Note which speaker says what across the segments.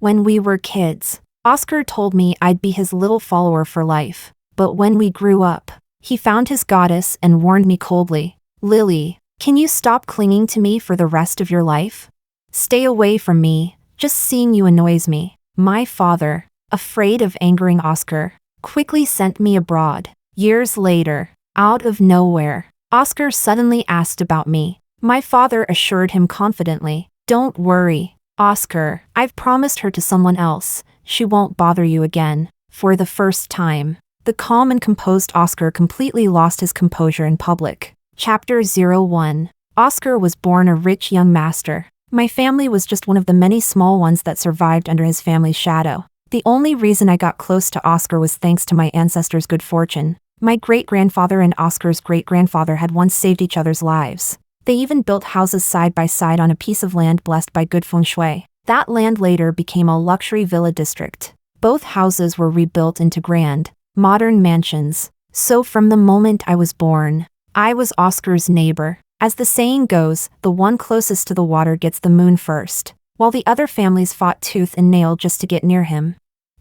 Speaker 1: When we were kids, Oscar told me I'd be his little follower for life. But when we grew up, he found his goddess and warned me coldly, "Lily, can you stop clinging to me for the rest of your life? Stay away from me, just seeing you annoys me." My father, afraid of angering Oscar, quickly sent me abroad. Years later, out of nowhere, Oscar suddenly asked about me. My father assured him confidently, "Don't worry, Oscar, I've promised her to someone else. She won't bother you again." For the first time, the calm and composed Oscar completely lost his composure in public. Chapter 01. Oscar was born a rich young master. My family was just one of the many small ones that survived under his family's shadow. The only reason I got close to Oscar was thanks to my ancestors' good fortune. My great-grandfather and Oscar's great-grandfather had once saved each other's lives. They even built houses side by side on a piece of land blessed by good feng shui. That land later became a luxury villa district. Both houses were rebuilt into grand, modern mansions. So from the moment I was born, I was Oscar's neighbor. As the saying goes, the one closest to the water gets the moon first, while the other families fought tooth and nail just to get near him.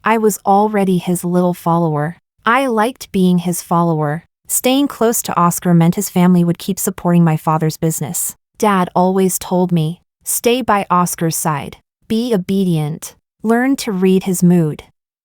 Speaker 1: I was already his little follower. I liked being his follower. Staying close to Oscar meant his family would keep supporting my father's business. Dad always told me, "Stay by Oscar's side. Be obedient. Learn to read his mood.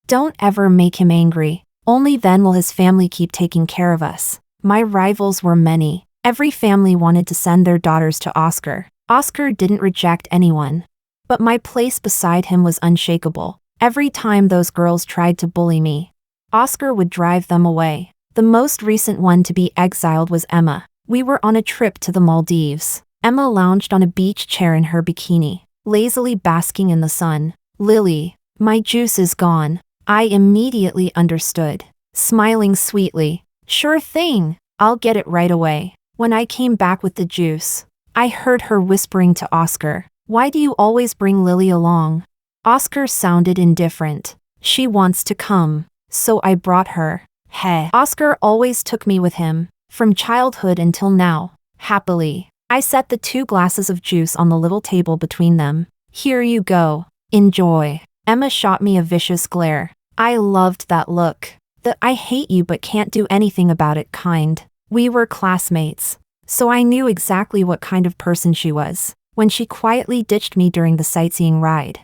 Speaker 1: Don't ever make him angry. Only then will his family keep taking care of us." My rivals were many. Every family wanted to send their daughters to Oscar. Oscar didn't reject anyone. But my place beside him was unshakable. Every time those girls tried to bully me, Oscar would drive them away. The most recent one to be exiled was Emma. We were on a trip to the Maldives. Emma lounged on a beach chair in her bikini, lazily basking in the sun. "Lily, my juice is gone." I immediately understood, smiling sweetly. "Sure thing, I'll get it right away." When I came back with the juice, I heard her whispering to Oscar, "Why do you always bring Lily along?" Oscar sounded indifferent. "She wants to come, so I brought her." Heh. Oscar always took me with him, from childhood until now. Happily, I set the 2 glasses of juice on the little table between them. "Here you go. Enjoy." Emma shot me a vicious glare. I loved that look. The "I hate you but can't do anything about it" kind. We were classmates, so I knew exactly what kind of person she was. When she quietly ditched me during the sightseeing ride,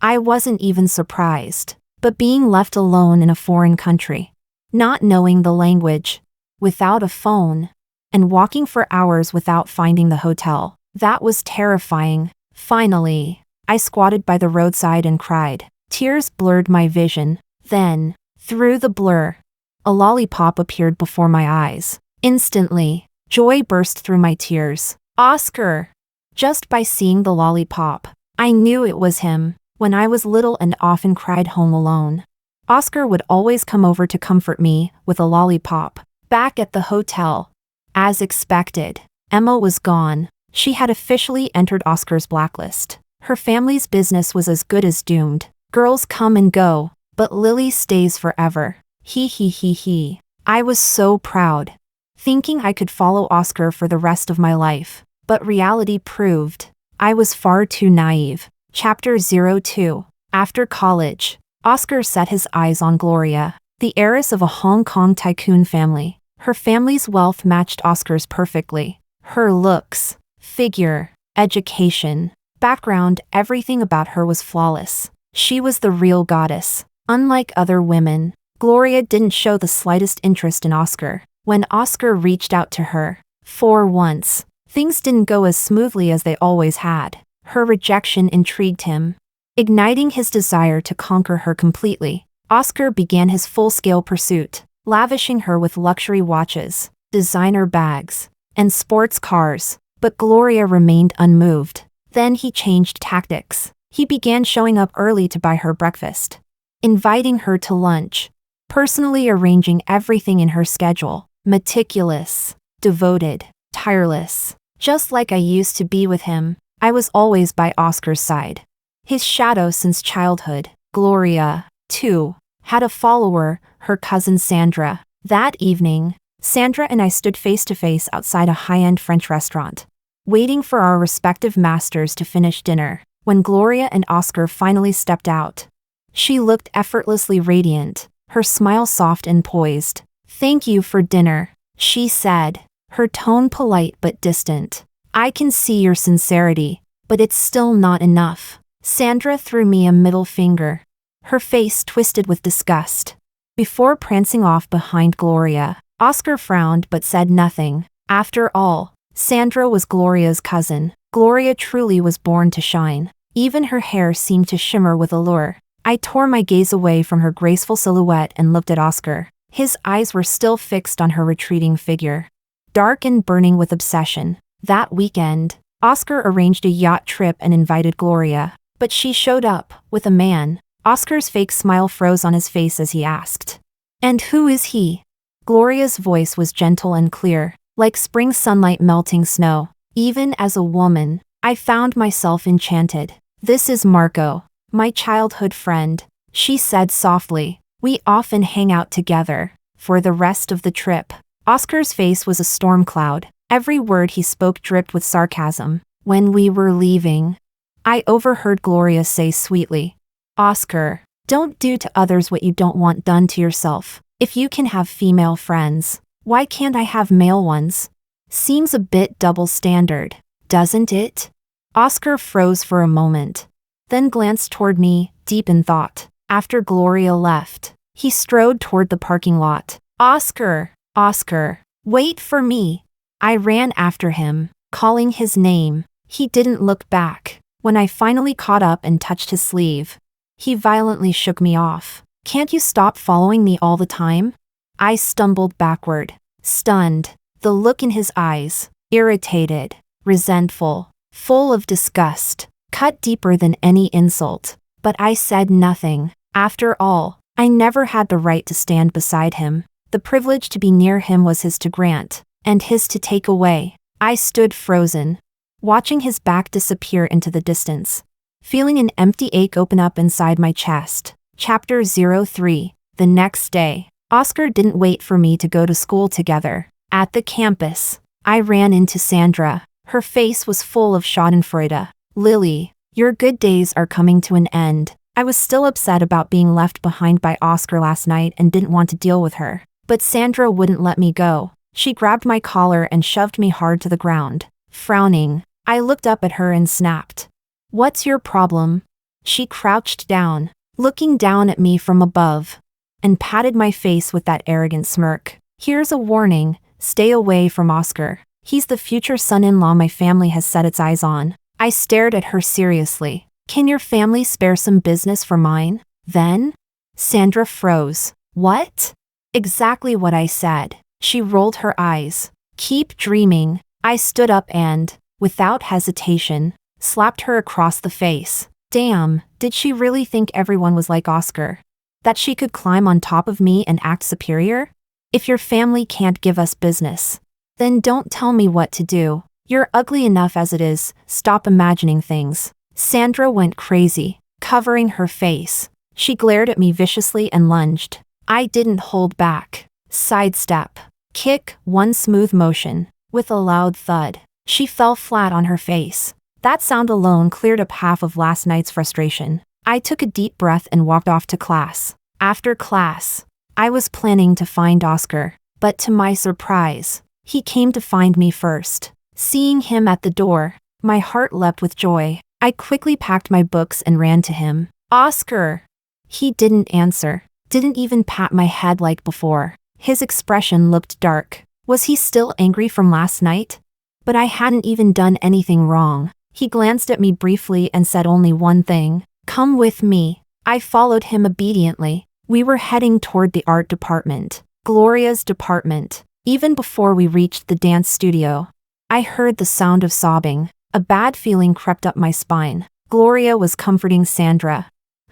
Speaker 1: I wasn't even surprised. But being left alone in a foreign country, not knowing the language, without a phone, and walking for hours without finding the hotel, that was terrifying. Finally, I squatted by the roadside and cried. Tears blurred my vision. Then, through the blur, a lollipop appeared before my eyes. Instantly, joy burst through my tears. Oscar! Just by seeing the lollipop, I knew it was him. When I was little and often cried home alone, Oscar would always come over to comfort me with a lollipop. Back at the hotel, as expected, Emma was gone. She had officially entered Oscar's blacklist. Her family's business was as good as doomed. Girls come and go, but Lily stays forever. He. I was so proud, thinking I could follow Oscar for the rest of my life. But reality proved I was far too naive. Chapter 02. After college, Oscar set his eyes on Gloria, the heiress of a Hong Kong tycoon family. Her family's wealth matched Oscar's perfectly. Her looks, figure, education, background, everything about her was flawless. She was the real goddess. Unlike other women, Gloria didn't show the slightest interest in Oscar. When Oscar reached out to her, for once, things didn't go as smoothly as they always had. Her rejection intrigued him. Igniting his desire to conquer her completely, Oscar began his full-scale pursuit, lavishing her with luxury watches, designer bags, and sports cars. But Gloria remained unmoved. Then he changed tactics. He began showing up early to buy her breakfast, inviting her to lunch, personally arranging everything in her schedule. Meticulous, devoted, tireless. Just like I used to be with him, I was always by Oscar's side. His shadow since childhood. Gloria, too, had a follower, her cousin Sandra. That evening, Sandra and I stood face to face outside a high-end French restaurant, waiting for our respective masters to finish dinner. when Gloria and Oscar finally stepped out. She looked effortlessly radiant, her smile soft and poised. "Thank you for dinner," she said, her tone polite but distant. "I can see your sincerity, but it's still not enough." Sandra threw me a middle finger, her face twisted with disgust. Before prancing off behind Gloria, Oscar frowned but said nothing. After all, Sandra was Gloria's cousin. Gloria truly was born to shine. Even her hair seemed to shimmer with allure. I tore my gaze away from her graceful silhouette and looked at Oscar. His eyes were still fixed on her retreating figure, dark and burning with obsession. That weekend, Oscar arranged a yacht trip and invited Gloria, but she showed up with a man. Oscar's fake smile froze on his face as he asked, "And who is he?" Gloria's voice was gentle and clear, like spring sunlight melting snow. Even as a woman, I found myself enchanted. "This is Marco, my childhood friend," she said softly. "We often hang out together." For the rest of the trip, Oscar's face was a storm cloud. Every word he spoke dripped with sarcasm. When we were leaving, I overheard Gloria say sweetly, "Oscar, don't do to others what you don't want done to yourself. If you can have female friends, why can't I have male ones? Seems a bit double standard, doesn't it?" Oscar froze for a moment, then glanced toward me, deep in thought. After Gloria left, he strode toward the parking lot. "Oscar, Oscar, wait for me." I ran after him, calling his name. He didn't look back. When I finally caught up and touched his sleeve, he violently shook me off. "Can't you stop following me all the time?" I stumbled backward, stunned. The look in his eyes, irritated, resentful, full of disgust, cut deeper than any insult. But I said nothing. After all, I never had the right to stand beside him. The privilege to be near him was his to grant, and his to take away. I stood frozen, watching his back disappear into the distance, feeling an empty ache open up inside my chest. Chapter 03. The next day, Oscar didn't wait for me to go to school together. At the campus, I ran into Sandra. Her face was full of schadenfreude. "Lily, your good days are coming to an end." I was still upset about being left behind by Oscar last night and didn't want to deal with her. But Sandra wouldn't let me go. She grabbed my collar and shoved me hard to the ground. Frowning, I looked up at her and snapped, "What's your problem?" She crouched down, looking down at me from above, and patted my face with that arrogant smirk. "Here's a warning, stay away from Oscar. He's the future son-in-law my family has set its eyes on." I stared at her seriously. "Can your family spare some business for mine, then?" Sandra froze. "What?" "Exactly what I said." She rolled her eyes. "Keep dreaming." I stood up and, without hesitation, slapped her across the face. Damn, did she really think everyone was like Oscar? That she could climb on top of me and act superior? "If your family can't give us business, then don't tell me what to do. You're ugly enough as it is, stop imagining things." Sandra went crazy, covering her face. She glared at me viciously and lunged. I didn't hold back. Sidestep. Kick, one smooth motion. With a loud thud, she fell flat on her face. That sound alone cleared up half of last night's frustration. I took a deep breath and walked off to class. After class, I was planning to find Oscar, but to my surprise, he came to find me first. Seeing him at the door, my heart leapt with joy. I quickly packed my books and ran to him. "Oscar!" He didn't answer, didn't even pat my head like before. His expression looked dark. Was he still angry from last night? But I hadn't even done anything wrong. He glanced at me briefly and said only one thing, "Come with me." I followed him obediently. We were heading toward the art department, Gloria's department. Even before we reached the dance studio, I heard the sound of sobbing. A bad feeling crept up my spine. Gloria was comforting Sandra,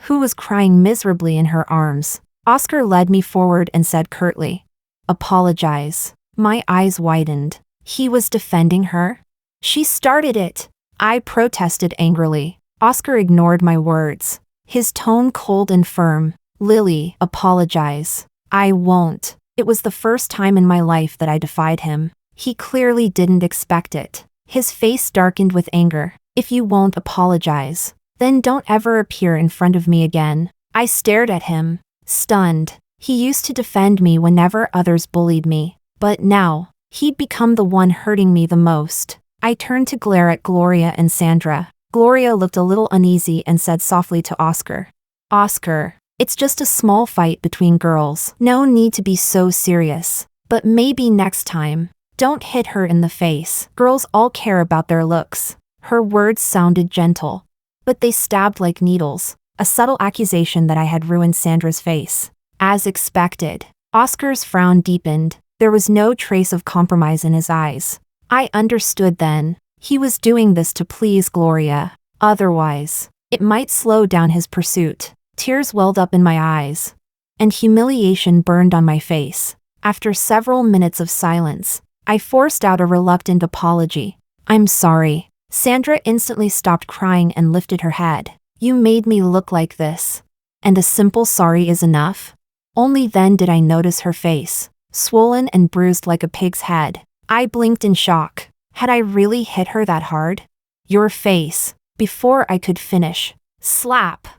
Speaker 1: who was crying miserably in her arms. Oscar led me forward and said curtly, "Apologize." My eyes widened. He was defending her? She started it. I protested angrily. Oscar ignored my words, his tone cold and firm. "Lily, apologize." "I won't." It was the first time in my life that I defied him. He clearly didn't expect it. His face darkened with anger. "If you won't apologize, Then don't ever appear in front of me again. I stared at him, stunned. He used to defend me whenever others bullied me, but now, he'd become the one hurting me the most. I turned to glare at Gloria and Sandra. Gloria looked a little uneasy and said softly to Oscar, "Oscar, it's just a small fight between girls. No need to be so serious. But maybe next time, don't hit her in the face. Girls all care about their looks." Her words sounded gentle, but they stabbed like needles, a subtle accusation that I had ruined Sandra's face. As expected, Oscar's frown deepened. There was no trace of compromise in his eyes. I understood then. He was doing this to please Gloria. Otherwise, it might slow down his pursuit. Tears welled up in my eyes, and humiliation burned on my face. After several minutes of silence, I forced out a reluctant apology. "I'm sorry." Sandra instantly stopped crying and lifted her head. "You made me look like this. And a simple sorry is enough?" Only then did I notice her face, swollen and bruised like a pig's head. I blinked in shock. Had I really hit her that hard? "Your face." Before I could finish, slap.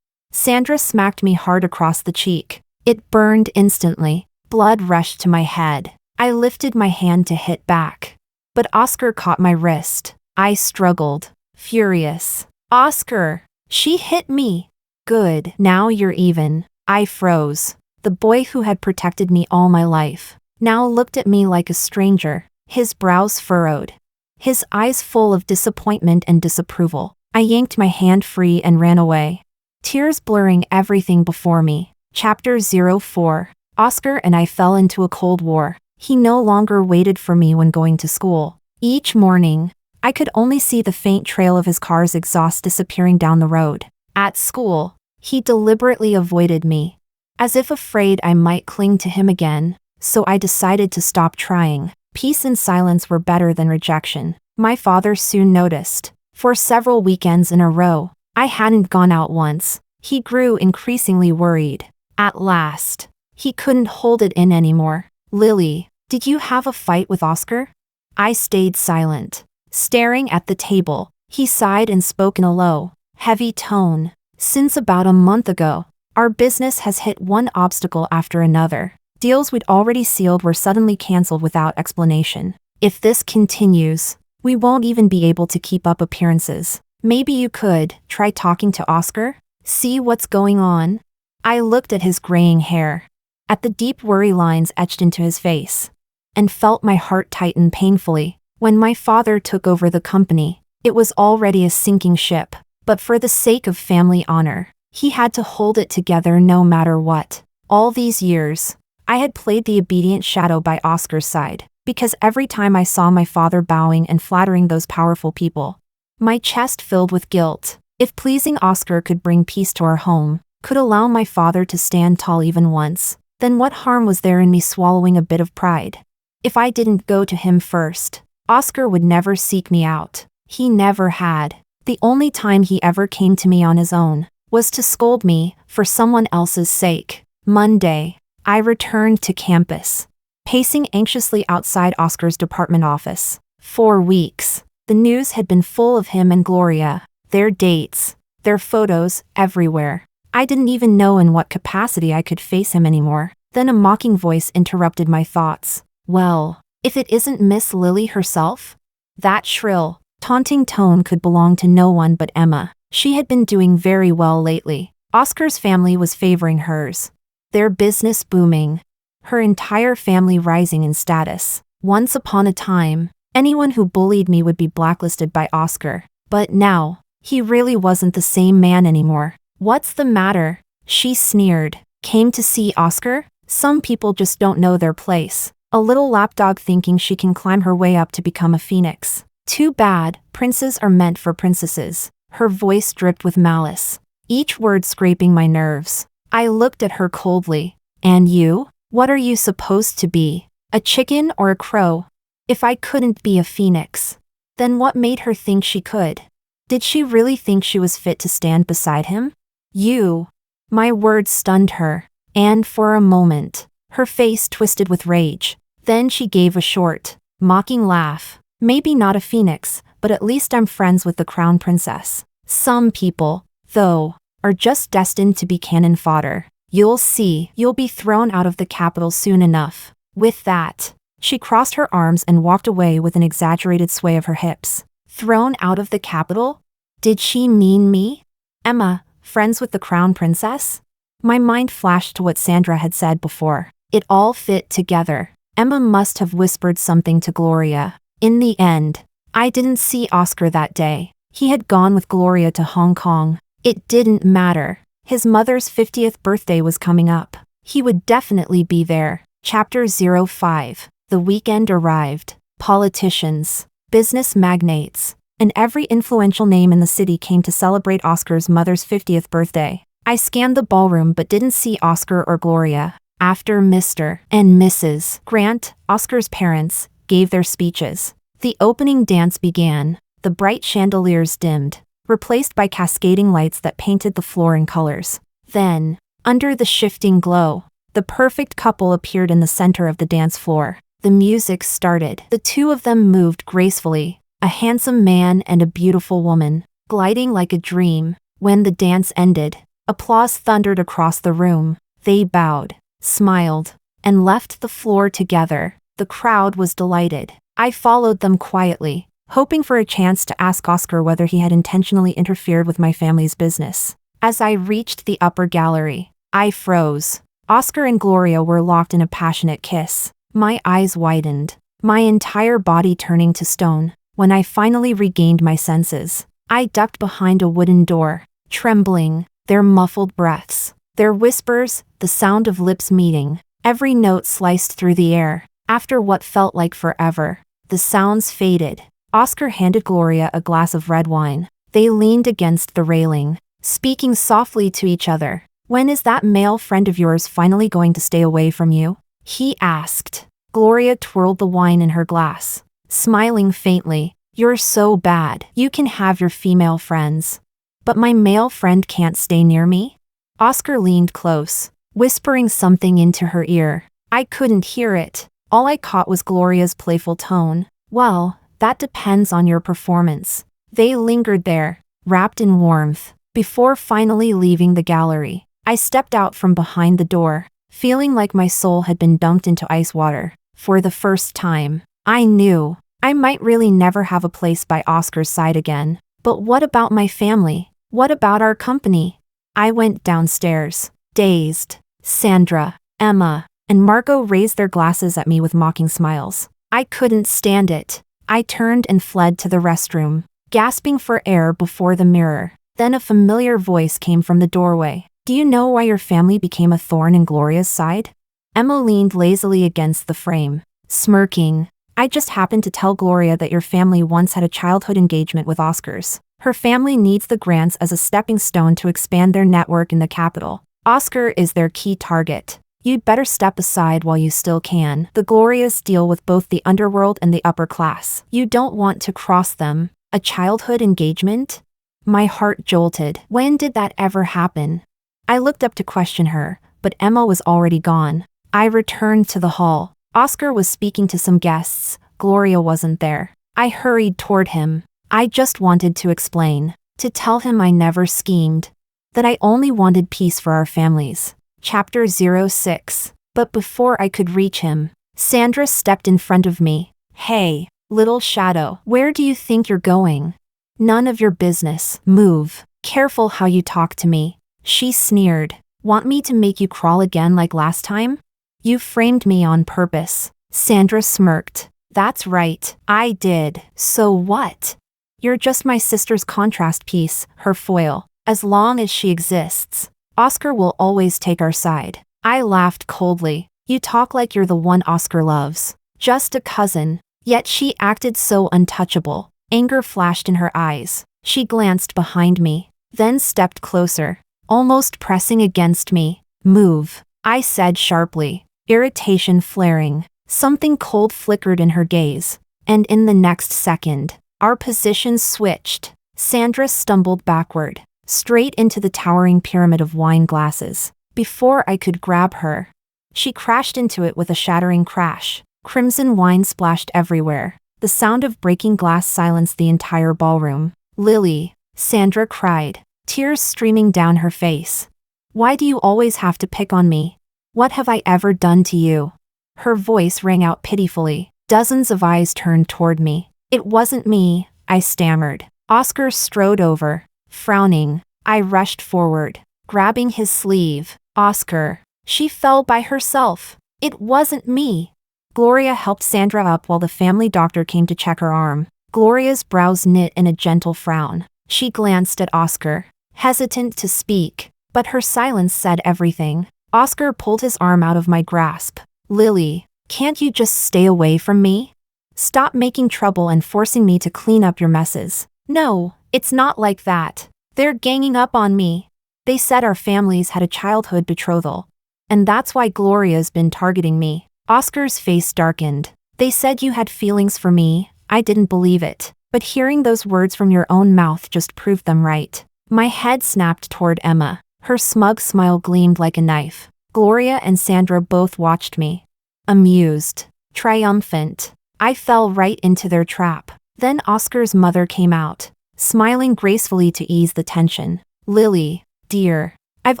Speaker 1: Sandra smacked me hard across the cheek. It burned instantly. Blood rushed to my head. I lifted my hand to hit back, but Oscar caught my wrist. I struggled, furious. "Oscar, she hit me." "Good, now you're even." I froze. The boy who had protected me all my life now looked at me like a stranger, his brows furrowed, his eyes full of disappointment and disapproval. I yanked my hand free and ran away, tears blurring everything before me. Chapter 04. Oscar and I fell into a cold war. He no longer waited for me when going to school. Each morning, I could only see the faint trail of his car's exhaust disappearing down the road. At school, he deliberately avoided me, as if afraid I might cling to him again, so I decided to stop trying. Peace and silence were better than rejection. My father soon noticed. For several weekends in a row, I hadn't gone out once. He grew increasingly worried. At last, he couldn't hold it in anymore. "Lily, did you have a fight with Oscar?" I stayed silent, staring at the table. He sighed and spoke in a low, heavy tone. "Since about a month ago, our business has hit one obstacle after another. Deals we'd already sealed were suddenly canceled without explanation. If this continues, we won't even be able to keep up appearances. Maybe you could try talking to Oscar? See what's going on?" I looked at his graying hair, at the deep worry lines etched into his face, and felt my heart tighten painfully. When my father took over the company, it was already a sinking ship, but for the sake of family honor, he had to hold it together no matter what. All these years, I had played the obedient shadow by Oscar's side, because every time I saw my father bowing and flattering those powerful people, my chest filled with guilt. If pleasing Oscar could bring peace to our home, could allow my father to stand tall even once, then what harm was there in me swallowing a bit of pride? If I didn't go to him first, Oscar would never seek me out. He never had. The only time he ever came to me on his own was to scold me for someone else's sake. Monday, I returned to campus, pacing anxiously outside Oscar's department office. 4 weeks. The news had been full of him and Gloria, their dates, their photos, everywhere. I didn't even know in what capacity I could face him anymore. Then a mocking voice interrupted my thoughts. "Well, if it isn't Miss Lily herself?" That shrill, taunting tone could belong to no one but Emma. She had been doing very well lately. Oscar's family was favoring hers, their business booming, her entire family rising in status. Once upon a time, anyone who bullied me would be blacklisted by Oscar. But now, he really wasn't the same man anymore. "What's the matter?" she sneered. "Came to see Oscar? Some people just don't know their place. A little lapdog thinking she can climb her way up to become a phoenix. Too bad, princes are meant for princesses." Her voice dripped with malice, each word scraping my nerves. I looked at her coldly. "And you? What are you supposed to be? A chicken or a crow?" If I couldn't be a phoenix, then what made her think she could? Did she really think she was fit to stand beside him? "You." My words stunned her, and for a moment, her face twisted with rage. Then she gave a short, mocking laugh. "Maybe not a phoenix, but at least I'm friends with the crown princess. Some people though, are just destined to be cannon fodder. You'll see, you'll be thrown out of the capital soon enough. With that, she crossed her arms and walked away with an exaggerated sway of her hips. Thrown out of the capital? Did she mean me? Emma, friends with the crown princess? My mind flashed to what Sandra had said before. It all fit together. Emma must have whispered something to Gloria. In the end, I didn't see Oscar that day. He had gone with Gloria to Hong Kong. It didn't matter. His mother's 50th birthday was coming up. He would definitely be there. Chapter 05. The weekend arrived. Politicians, business magnates, and every influential name in the city came to celebrate Oscar's mother's 50th birthday. I scanned the ballroom but didn't see Oscar or Gloria. After Mr. and Mrs. Grant, Oscar's parents, gave their speeches, the opening dance began. The bright chandeliers dimmed, replaced by cascading lights that painted the floor in colors. Then, under the shifting glow, the perfect couple appeared in the center of the dance floor. The music started. The two of them moved gracefully, a handsome man and a beautiful woman, gliding like a dream. When the dance ended, applause thundered across the room. They bowed, smiled, and left the floor together. The crowd was delighted. I followed them quietly, hoping for a chance to ask Oscar whether he had intentionally interfered with my family's business. As I reached the upper gallery, I froze. Oscar and Gloria were locked in a passionate kiss. My eyes widened, my entire body turning to stone. When I finally regained my senses, I ducked behind a wooden door, trembling, their muffled breaths, their whispers, the sound of lips meeting, every note sliced through the air. After what felt like forever, the sounds faded. Oscar handed Gloria a glass of red wine. They leaned against the railing, speaking softly to each other. "When is that male friend of yours finally going to stay away from you?" he asked. Gloria twirled the wine in her glass, smiling faintly. "You're so bad. You can have your female friends, but my male friend can't stay near me?" Oscar leaned close, whispering something into her ear. I couldn't hear it. All I caught was Gloria's playful tone. "Well, that depends on your performance." They lingered there, wrapped in warmth, before finally leaving the gallery. I stepped out from behind the door, feeling like my soul had been dunked into ice water. For the first time, I knew I might really never have a place by Oscar's side again. But what about my family? What about our company? I went downstairs, dazed. Sandra, Emma, and Margot raised their glasses at me with mocking smiles. I couldn't stand it. I turned and fled to the restroom, gasping for air before the mirror. Then a familiar voice came from the doorway. "Do you know why your family became a thorn in Gloria's side?" Emma leaned lazily against the frame, smirking. "I just happened to tell Gloria that your family once had a childhood engagement with Oscar's. Her family needs the Grants as a stepping stone to expand their network in the capital. Oscar is their key target. You'd better step aside while you still can. The Glorias deal with both the underworld and the upper class. You don't want to cross them." A childhood engagement? My heart jolted. When did that ever happen? I looked up to question her, but Emma was already gone. I returned to the hall. Oscar was speaking to some guests. Gloria wasn't there. I hurried toward him. I just wanted to explain, to tell him I never schemed, that I only wanted peace for our families. Chapter 06. But before I could reach him, Sandra stepped in front of me. "Hey, little shadow, where do you think you're going?" "None of your business. Move. Careful how you talk to me." She sneered. "Want me to make you crawl again like last time?" "You framed me on purpose." Sandra smirked. "That's right, I did. So what? You're just my sister's contrast piece, her foil. As long as she exists, Oscar will always take our side." I laughed coldly. "You talk like you're the one Oscar loves. Just a cousin." Yet she acted so untouchable. Anger flashed in her eyes. She glanced behind me, then stepped closer, almost pressing against me. "Move," I said sharply, irritation flaring. Something cold flickered in her gaze, and in the next second, our positions switched. Sandra stumbled backward, straight into the towering pyramid of wine glasses. Before I could grab her, she crashed into it with a shattering crash. Crimson wine splashed everywhere. The sound of breaking glass silenced the entire ballroom. "Lily," Sandra cried, tears streaming down her face. Why do you always have to pick on me? What have I ever done to you? Her voice rang out pitifully. Dozens of eyes turned toward me. It wasn't me, I stammered. Oscar strode over, frowning. I rushed forward, grabbing his sleeve. Oscar. She fell by herself. It wasn't me. Gloria helped Sandra up while the family doctor came to check her arm. Gloria's brows knit in a gentle frown. She glanced at Oscar, hesitant to speak, but her silence said everything. Oscar pulled his arm out of my grasp. Lily, can't you just stay away from me? Stop making trouble and forcing me to clean up your messes. No, it's not like that. They're ganging up on me. They said our families had a childhood betrothal. And that's why Gloria's been targeting me. Oscar's face darkened. They said you had feelings for me. I didn't believe it. But hearing those words from your own mouth just proved them right. My head snapped toward Emma. Her smug smile gleamed like a knife. Gloria and Sandra both watched me. Amused. Triumphant. I fell right into their trap. Then Oscar's mother came out, smiling gracefully to ease the tension. Lily, dear, I've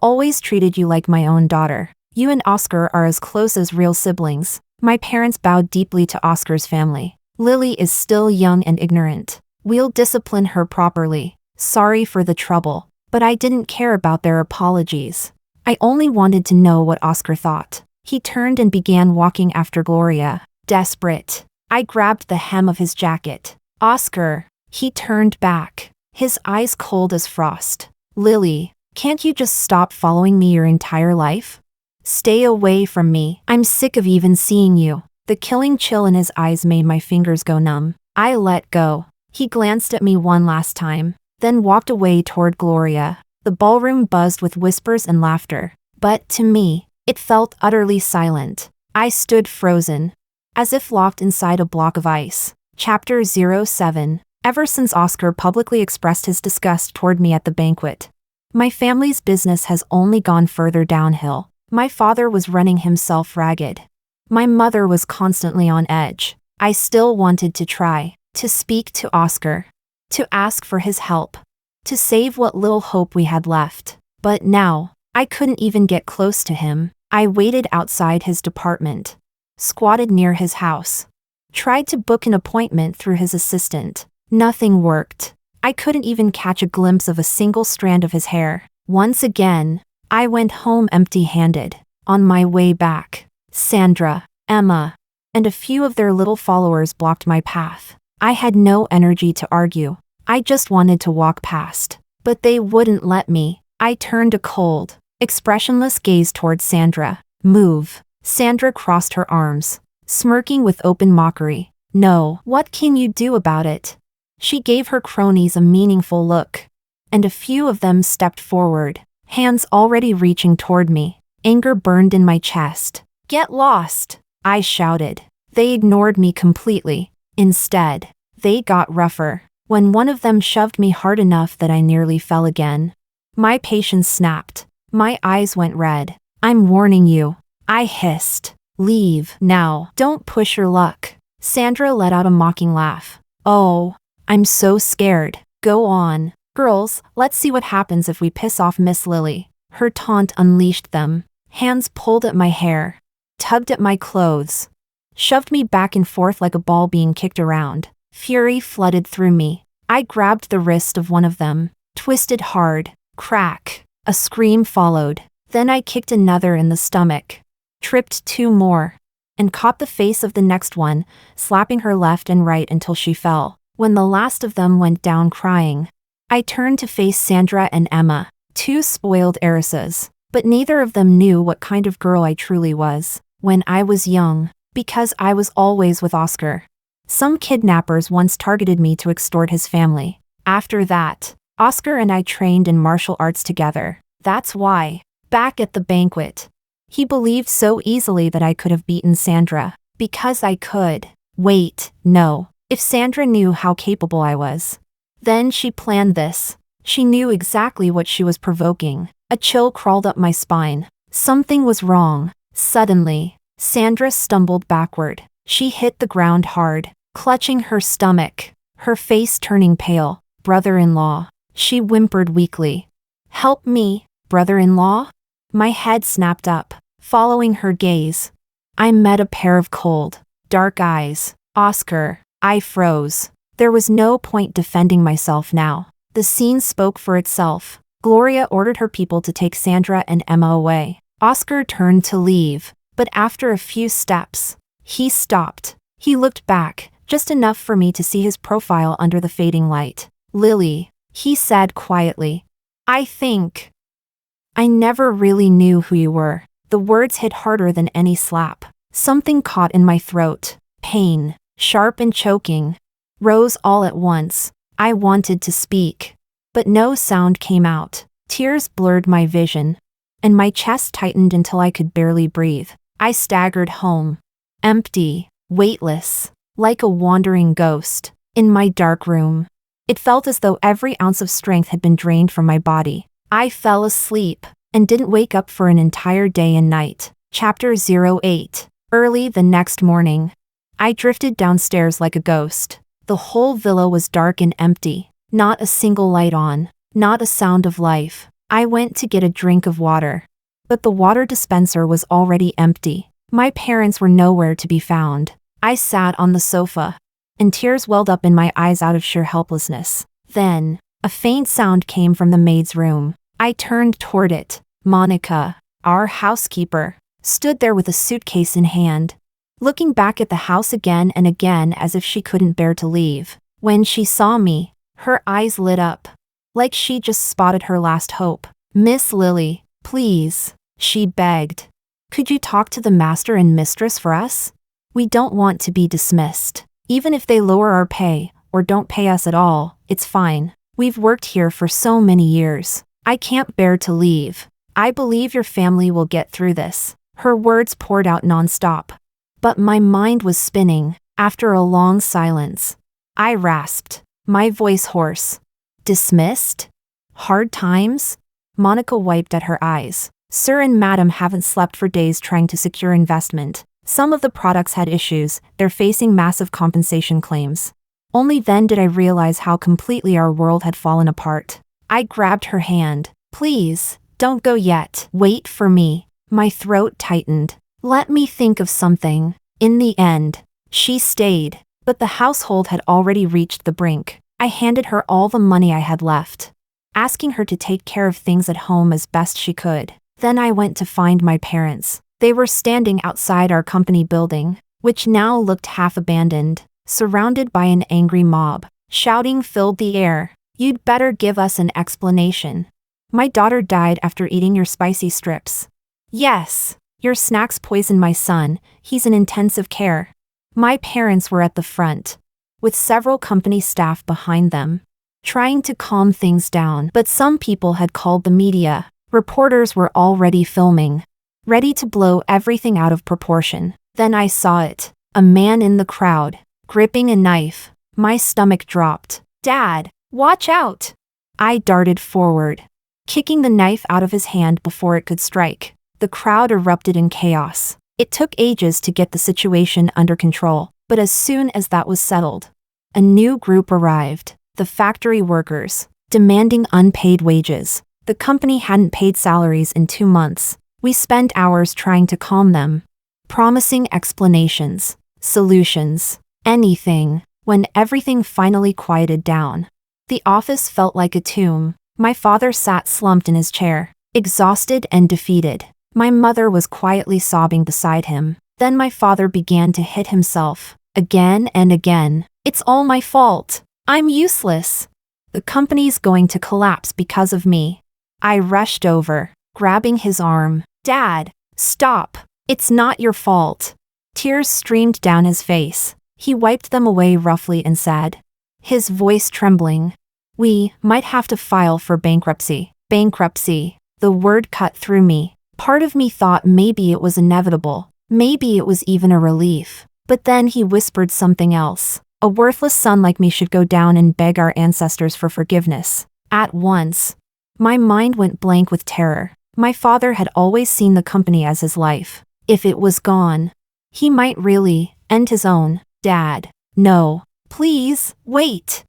Speaker 1: always treated you like my own daughter. You and Oscar are as close as real siblings. My parents bowed deeply to Oscar's family. Lily is still young and ignorant. We'll discipline her properly. Sorry for the trouble, but I didn't care about their apologies. I only wanted to know what Oscar thought. He turned and began walking after Gloria. Desperate. I grabbed the hem of his jacket. Oscar. He turned back, his eyes cold as frost. Lily, can't you just stop following me your entire life? Stay away from me. I'm sick of even seeing you. The killing chill in his eyes made my fingers go numb. I let go. He glanced at me one last time, then walked away toward Gloria. The ballroom buzzed with whispers and laughter, but to me, it felt utterly silent. I stood frozen, as if locked inside a block of ice. Chapter 07. Ever since Oscar publicly expressed his disgust toward me at the banquet, my family's business has only gone further downhill. My father was running himself ragged. My mother was constantly on edge. I still wanted to try, to speak to Oscar, to ask for his help, to save what little hope we had left. But now, I couldn't even get close to him. I waited outside his department, squatted near his house, tried to book an appointment through his assistant. Nothing worked. I couldn't even catch a glimpse of a single strand of his hair. Once again, I went home empty-handed. On my way back, Sandra, Emma, and a few of their little followers blocked my path. I had no energy to argue. I just wanted to walk past. But they wouldn't let me. I turned a cold, expressionless gaze toward Sandra. Move. Sandra crossed her arms, smirking with open mockery. No, what can you do about it? She gave her cronies a meaningful look, and a few of them stepped forward, hands already reaching toward me. Anger burned in my chest. Get lost, I shouted. They ignored me completely. Instead, they got rougher, when one of them shoved me hard enough that I nearly fell again. My patience snapped. My eyes went red. I'm warning you, I hissed. Leave, now. Don't push your luck. Sandra let out a mocking laugh. Oh, I'm so scared. Go on. Girls, let's see what happens if we piss off Miss Lily. Her taunt unleashed them. Hands pulled at my hair, tugged at my clothes, shoved me back and forth like a ball being kicked around. Fury flooded through me. I grabbed the wrist of one of them, twisted hard. Crack. A scream followed. Then I kicked another in the stomach, tripped two more, and caught the face of the next one, slapping her left and right until she fell. When the last of them went down crying, I turned to face Sandra and Emma, two spoiled heiresses. But neither of them knew what kind of girl I truly was. When I was young, because I was always with Oscar. Some kidnappers once targeted me to extort his family. After that, Oscar and I trained in martial arts together. That's why, back at the banquet, he believed so easily that I could have beaten Sandra. Because I could. Wait, no. If Sandra knew how capable I was, then she planned this. She knew exactly what she was provoking. A chill crawled up my spine. Something was wrong. Suddenly, Sandra stumbled backward. She hit the ground hard, clutching her stomach, her face turning pale. Brother-in-law. She whimpered weakly. Help me, brother-in-law? My head snapped up, following her gaze. I met a pair of cold, dark eyes. Oscar. I froze. There was no point defending myself now. The scene spoke for itself. Gloria ordered her people to take Sandra and Emma away. Oscar turned to leave, but after a few steps, he stopped. He looked back, just enough for me to see his profile under the fading light. Lily, he said quietly. I think. I never really knew who you were. The words hit harder than any slap. Something caught in my throat. Pain, sharp and choking, rose all at once. I wanted to speak, but no sound came out. Tears blurred my vision, and my chest tightened until I could barely breathe. I staggered home, empty, weightless, like a wandering ghost, in my dark room. It felt as though every ounce of strength had been drained from my body. I fell asleep, and didn't wake up for an entire day and night. Chapter 08. Early the next morning, I drifted downstairs like a ghost. The whole villa was dark and empty. Not a single light on. Not a sound of life. I went to get a drink of water, but the water dispenser was already empty. My parents were nowhere to be found. I sat on the sofa, and tears welled up in my eyes out of sheer helplessness. Then, a faint sound came from the maid's room. I turned toward it. Monica, our housekeeper, stood there with a suitcase in hand, looking back at the house again and again as if she couldn't bear to leave. When she saw me, her eyes lit up, like she just spotted her last hope. Miss Lily, please, she begged. Could you talk to the master and mistress for us? We don't want to be dismissed. Even if they lower our pay, or don't pay us at all, it's fine. We've worked here for so many years. I can't bear to leave. I believe your family will get through this. Her words poured out nonstop. But my mind was spinning. After a long silence, I rasped, my voice hoarse. Dismissed? Hard times? Monica wiped at her eyes. Sir and Madam haven't slept for days trying to secure investment. Some of the products had issues. They're facing massive compensation claims. Only then did I realize how completely our world had fallen apart. I grabbed her hand. Please, don't go yet. Wait for me. My throat tightened. Let me think of something. In the end, she stayed, but the household had already reached the brink. I handed her all the money I had left, asking her to take care of things at home as best she could. Then I went to find my parents. They were standing outside our company building, which now looked half abandoned, surrounded by an angry mob. Shouting filled the air. You'd better give us an explanation. My daughter died after eating your spicy strips. Yes, your snacks poisoned my son. He's in intensive care. My parents were at the front, with several company staff behind them, trying to calm things down. But some people had called the media. Reporters were already filming, ready to blow everything out of proportion. Then I saw it. A man in the crowd, gripping a knife. My stomach dropped. Dad, watch out! I darted forward, kicking the knife out of his hand before it could strike. The crowd erupted in chaos. It took ages to get the situation under control, but as soon as that was settled, a new group arrived. The factory workers, demanding unpaid wages. The company hadn't paid salaries in 2 months. We spent hours trying to calm them, promising explanations, solutions, anything. When everything finally quieted down, the office felt like a tomb. My father sat slumped in his chair, exhausted and defeated. My mother was quietly sobbing beside him. Then my father began to hit himself, again and again. It's all my fault. I'm useless. The company's going to collapse because of me. I rushed over, grabbing his arm. Dad, stop. It's not your fault. Tears streamed down his face. He wiped them away roughly and said, his voice trembling, we might have to file for bankruptcy. Bankruptcy. The word cut through me. Part of me thought maybe it was inevitable. Maybe it was even a relief. But then he whispered something else. A worthless son like me should go down and beg our ancestors for forgiveness. At once, my mind went blank with terror. My father had always seen the company as his life. If it was gone, he might really end his own. Dad, no. Please, wait.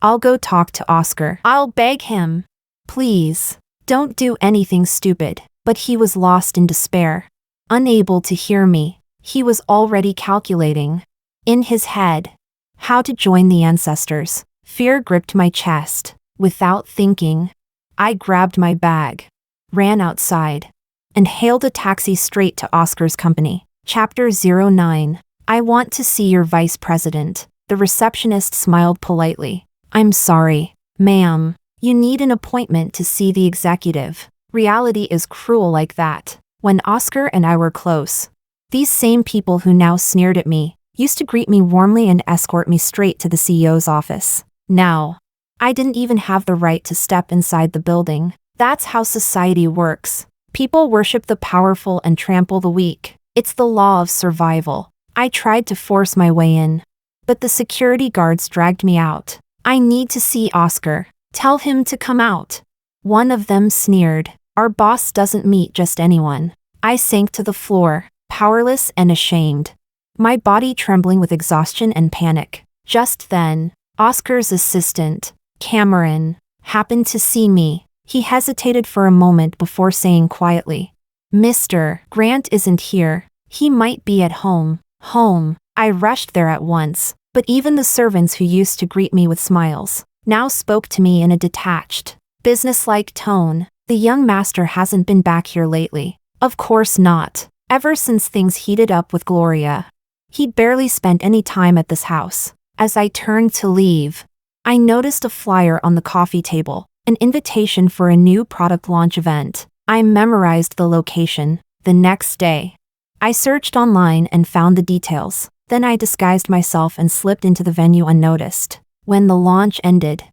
Speaker 1: I'll go talk to Oscar. I'll beg him. Please. Don't do anything stupid. But he was lost in despair. Unable to hear me, he was already calculating. In his head, how to join the ancestors. Fear gripped my chest. Without thinking, I grabbed my bag, ran outside, and hailed a taxi straight to Oscar's company. Chapter 09. I want to see your vice president. The receptionist smiled politely. I'm sorry, ma'am. You need an appointment to see the executive. Reality is cruel like that. When Oscar and I were close, these same people who now sneered at me used to greet me warmly and escort me straight to the CEO's office. Now, I didn't even have the right to step inside the building. That's how society works. People worship the powerful and trample the weak. It's the law of survival. I tried to force my way in, but the security guards dragged me out. I need to see Oscar. Tell him to come out. One of them sneered. Our boss doesn't meet just anyone. I sank to the floor, powerless and ashamed, my body trembling with exhaustion and panic. Just then, Oscar's assistant, Cameron, happened to see me. He hesitated for a moment before saying quietly, Mr. Grant isn't here. He might be at home. Home. I rushed there at once, but even the servants who used to greet me with smiles now spoke to me in a detached, businesslike tone. The young master hasn't been back here lately. Of course not. Ever since things heated up with Gloria. He'd barely spent any time at this house. As I turned to leave, I noticed a flyer on the coffee table, an invitation for a new product launch event. I memorized the location. The next day, I searched online and found the details. Then I disguised myself and slipped into the venue unnoticed. When the launch ended,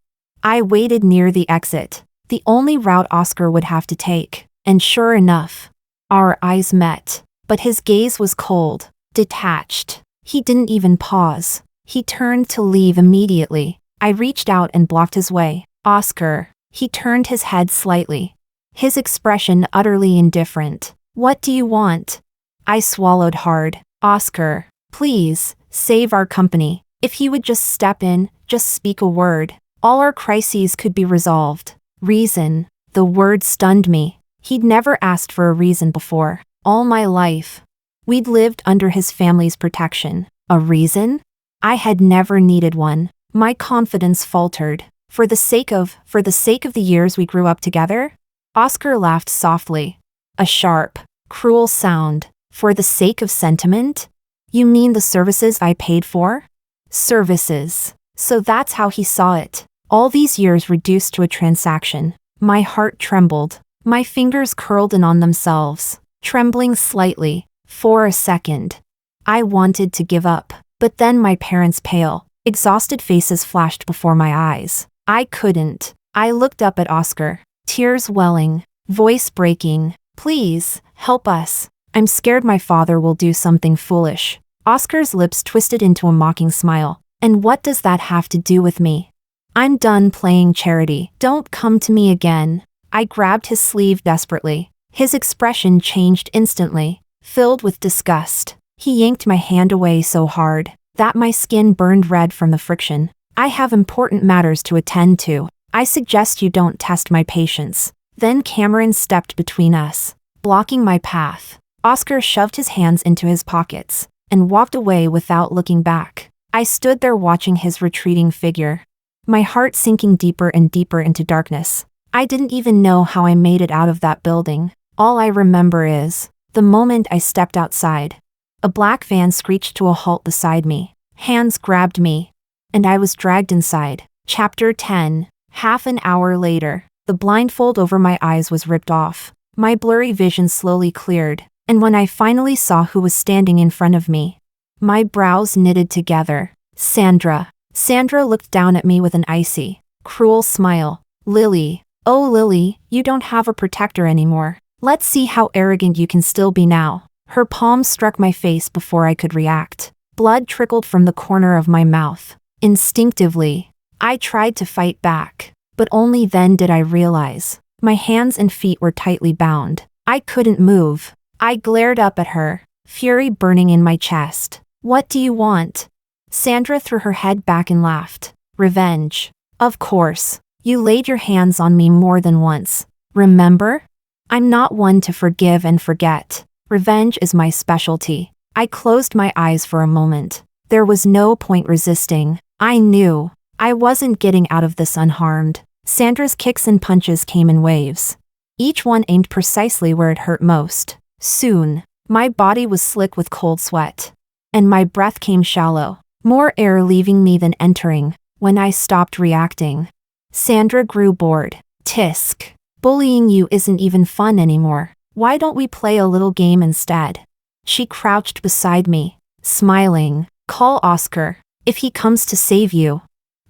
Speaker 1: I waited near the exit, the only route Oscar would have to take, and sure enough, our eyes met. But his gaze was cold, detached. He didn't even pause. He turned to leave immediately. I reached out and blocked his way. Oscar. He turned his head slightly, his expression utterly indifferent. What do you want? I swallowed hard. Oscar, please, save our company. If he would just step in, just speak a word, all our crises could be resolved. Reason. The word stunned me. He'd never asked for a reason before. All my life, we'd lived under his family's protection. A reason? I had never needed one. My confidence faltered. For the sake of the years we grew up together? Oscar laughed softly. A sharp, cruel sound. For the sake of sentiment? You mean the services I paid for? Services. So that's how he saw it. All these years reduced to a transaction. My heart trembled. My fingers curled in on themselves, trembling slightly. For a second, I wanted to give up. But then my parents' pale, exhausted faces flashed before my eyes. I couldn't. I looked up at Oscar, tears welling, voice breaking. Please, help us. I'm scared my father will do something foolish. Oscar's lips twisted into a mocking smile. And what does that have to do with me? I'm done playing charity. Don't come to me again. I grabbed his sleeve desperately. His expression changed instantly, filled with disgust. He yanked my hand away so hard that my skin burned red from the friction. I have important matters to attend to. I suggest you don't test my patience. Then Cameron stepped between us, blocking my path. Oscar shoved his hands into his pockets and walked away without looking back. I stood there watching his retreating figure, my heart sinking deeper and deeper into darkness. I didn't even know how I made it out of that building. All I remember is the moment I stepped outside. A black van screeched to a halt beside me. Hands grabbed me, and I was dragged inside. Chapter 10. Half an hour later, the blindfold over my eyes was ripped off. My blurry vision slowly cleared, and when I finally saw who was standing in front of me, my brows knitted together. Sandra. Sandra looked down at me with an icy, cruel smile. Lily. Oh Lily, you don't have a protector anymore. Let's see how arrogant you can still be now. Her palm struck my face before I could react. Blood trickled from the corner of my mouth. Instinctively, I tried to fight back, but only then did I realize my hands and feet were tightly bound. I couldn't move. I glared up at her, fury burning in my chest. What do you want? Sandra threw her head back and laughed. Revenge. Of course. You laid your hands on me more than once. Remember? I'm not one to forgive and forget. Revenge is my specialty. I closed my eyes for a moment. There was no point resisting. I knew I wasn't getting out of this unharmed. Sandra's kicks and punches came in waves. Each one aimed precisely where it hurt most. Soon, my body was slick with cold sweat. And my breath came shallow, more air leaving me than entering. When I stopped reacting, Sandra grew bored. Tisk. Bullying you isn't even fun anymore. Why don't we play a little game instead? She crouched beside me, smiling. Call Oscar. If he comes to save you,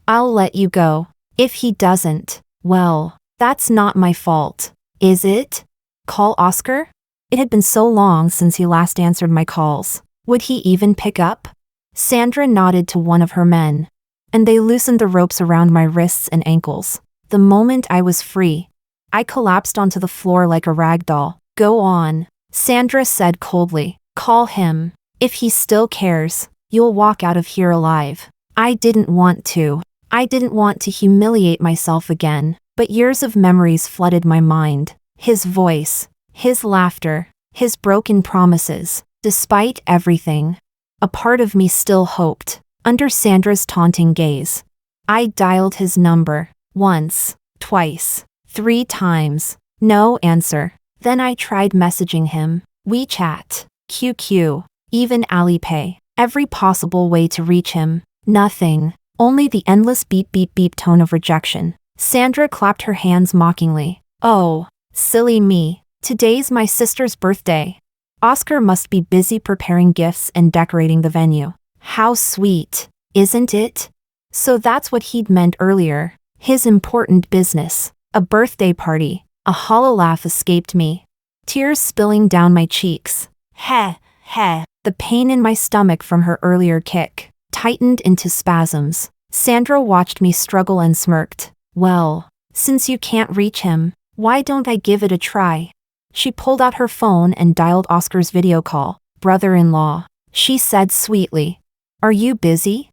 Speaker 1: I'll let you go. If he doesn't, well, that's not my fault, is it? Call Oscar? It had been so long since he last answered my calls. Would he even pick up? Sandra nodded to one of her men, and they loosened the ropes around my wrists and ankles. The moment I was free, I collapsed onto the floor like a rag doll. Go on, Sandra said coldly. Call him. If he still cares, you'll walk out of here alive. I didn't want to. I didn't want to humiliate myself again, but years of memories flooded my mind. His voice, his laughter, his broken promises. Despite everything, a part of me still hoped. Under Sandra's taunting gaze, I dialed his number. Once, twice, 3 times. No answer. Then I tried messaging him. WeChat, QQ, even Alipay. Every possible way to reach him. Nothing. Only the endless beep beep beep tone of rejection. Sandra clapped her hands mockingly. Oh, silly me. Today's my sister's birthday. Oscar must be busy preparing gifts and decorating the venue. How sweet, isn't it? So that's what he'd meant earlier. His important business. A birthday party. A hollow laugh escaped me. Tears spilling down my cheeks. Heh, heh. The pain in my stomach from her earlier kick tightened into spasms. Sandra watched me struggle and smirked. Well, since you can't reach him, why don't I give it a try? She pulled out her phone and dialed Oscar's video call. Brother-in-law, she said sweetly. Are you busy?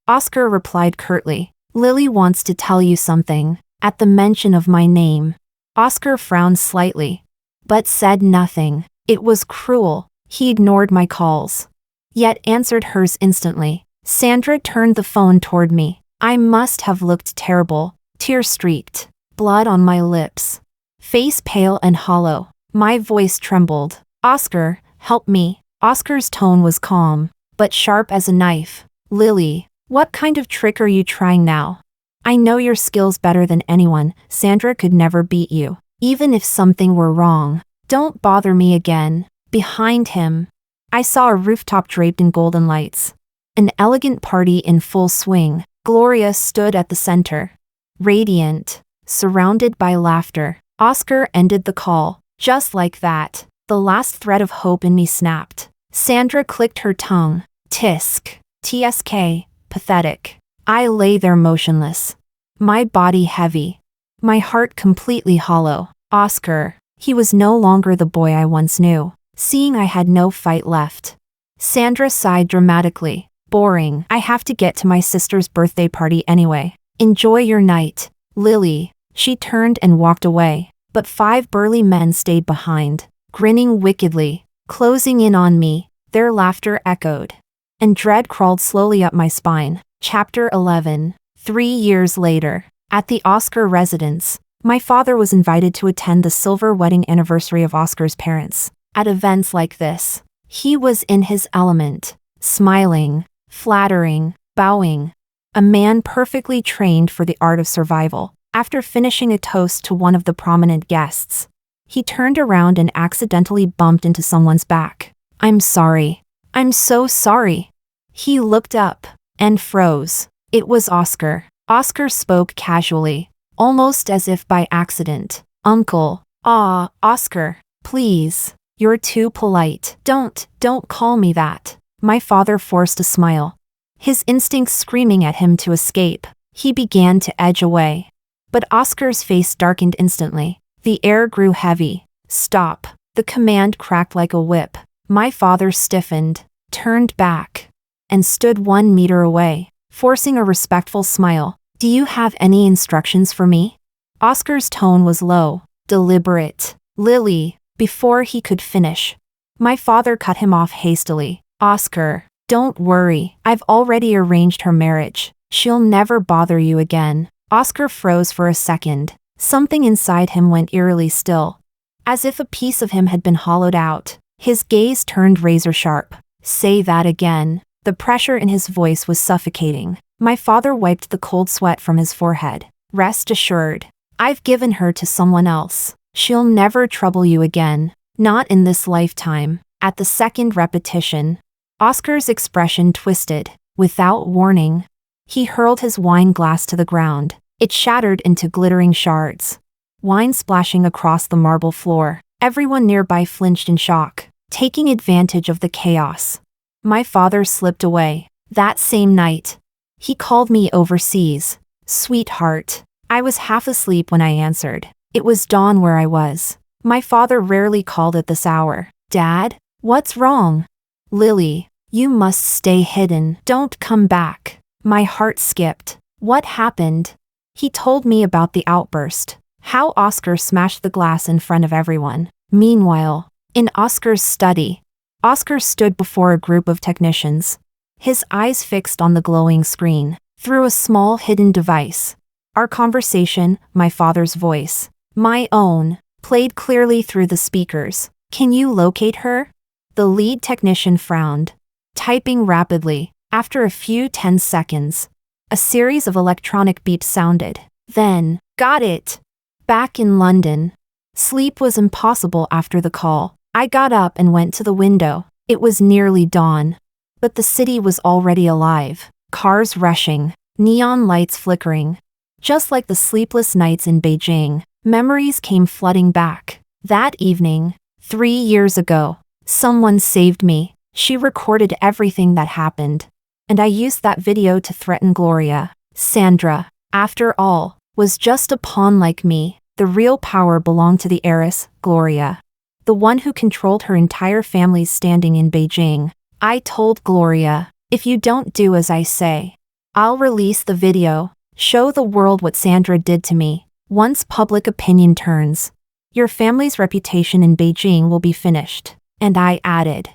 Speaker 1: Oscar replied curtly. Lily wants to tell you something. At the mention of my name, Oscar frowned slightly, but said nothing. It was cruel. He ignored my calls, yet answered hers instantly. Sandra turned the phone toward me. I must have looked terrible, tear-streaked, blood on my lips, face pale and hollow. My voice trembled. Oscar, help me. Oscar's tone was calm, but sharp as a knife. Lily, what kind of trick are you trying now? I know your skills better than anyone. Sandra could never beat you, even if something were wrong. Don't bother me again. Behind him, I saw a rooftop draped in golden lights. An elegant party in full swing. Gloria stood at the center, radiant, surrounded by laughter. Oscar ended the call. Just like that, the last thread of hope in me snapped. Sandra clicked her tongue. Tisk. TSK. Pathetic. I lay there motionless, my body heavy, my heart completely hollow. Oscar, he was no longer the boy I once knew. Seeing I had no fight left, Sandra sighed dramatically. Boring. I have to get to my sister's birthday party anyway. Enjoy your night, Lily. She turned and walked away, but 5 burly men stayed behind, grinning wickedly, closing in on me. Their laughter echoed, and dread crawled slowly up my spine. Chapter 11. 3 years later, at the Oscar residence, my father was invited to attend the silver wedding anniversary of Oscar's parents. At events like this, he was in his element, smiling, flattering, bowing. A man perfectly trained for the art of survival. After finishing a toast to one of the prominent guests, he turned around and accidentally bumped into someone's back. I'm sorry. I'm so sorry. He looked up and froze. It was Oscar. Oscar spoke casually, almost as if by accident. Uncle. Oscar, please. You're too polite. Don't call me that. My father forced a smile, his instincts screaming at him to escape. He began to edge away, but Oscar's face darkened instantly. The air grew heavy. Stop. The command cracked like a whip. My father stiffened, turned back, and stood 1 meter away, forcing a respectful smile. Do you have any instructions for me? Oscar's tone was low, deliberate. Lily, before he could finish. My father cut him off hastily. Oscar, don't worry, I've already arranged her marriage. She'll never bother you again. Oscar froze for a second. Something inside him went eerily still. As if a piece of him had been hollowed out. His gaze turned razor sharp. Say that again. The pressure in his voice was suffocating. My father wiped the cold sweat from his forehead. Rest assured. I've given her to someone else. She'll never trouble you again. Not in this lifetime. At the second repetition, Oscar's expression twisted. Without warning, he hurled his wine glass to the ground. It shattered into glittering shards. Wine splashing across the marble floor. Everyone nearby flinched in shock, taking advantage of the chaos. My father slipped away. That same night, he called me overseas. Sweetheart. I was half asleep when I answered. It was dawn where I was. My father rarely called at this hour. Dad, what's wrong? Lily, you must stay hidden. Don't come back. My heart skipped. What happened? He told me about the outburst. How Oscar smashed the glass in front of everyone. Meanwhile, in Oscar's study, Oscar stood before a group of technicians, his eyes fixed on the glowing screen. Through a small hidden device, our conversation, my father's voice, my own, played clearly through the speakers. Can you locate her? The lead technician frowned, typing rapidly. After a few 10 seconds, a series of electronic beeps sounded. Then, got it. Back in London. Sleep was impossible after the call. I got up and went to the window. It was nearly dawn. But the city was already alive. Cars rushing, neon lights flickering. Just like the sleepless nights in Beijing, memories came flooding back. That evening, 3 years ago, someone saved me. She recorded everything that happened. And I used that video to threaten Gloria. Sandra, after all, was just a pawn like me. The real power belonged to the heiress, Gloria. The one who controlled her entire family's standing in Beijing. I told Gloria, if you don't do as I say, I'll release the video, show the world what Sandra did to me. Once public opinion turns, your family's reputation in Beijing will be finished. And I added,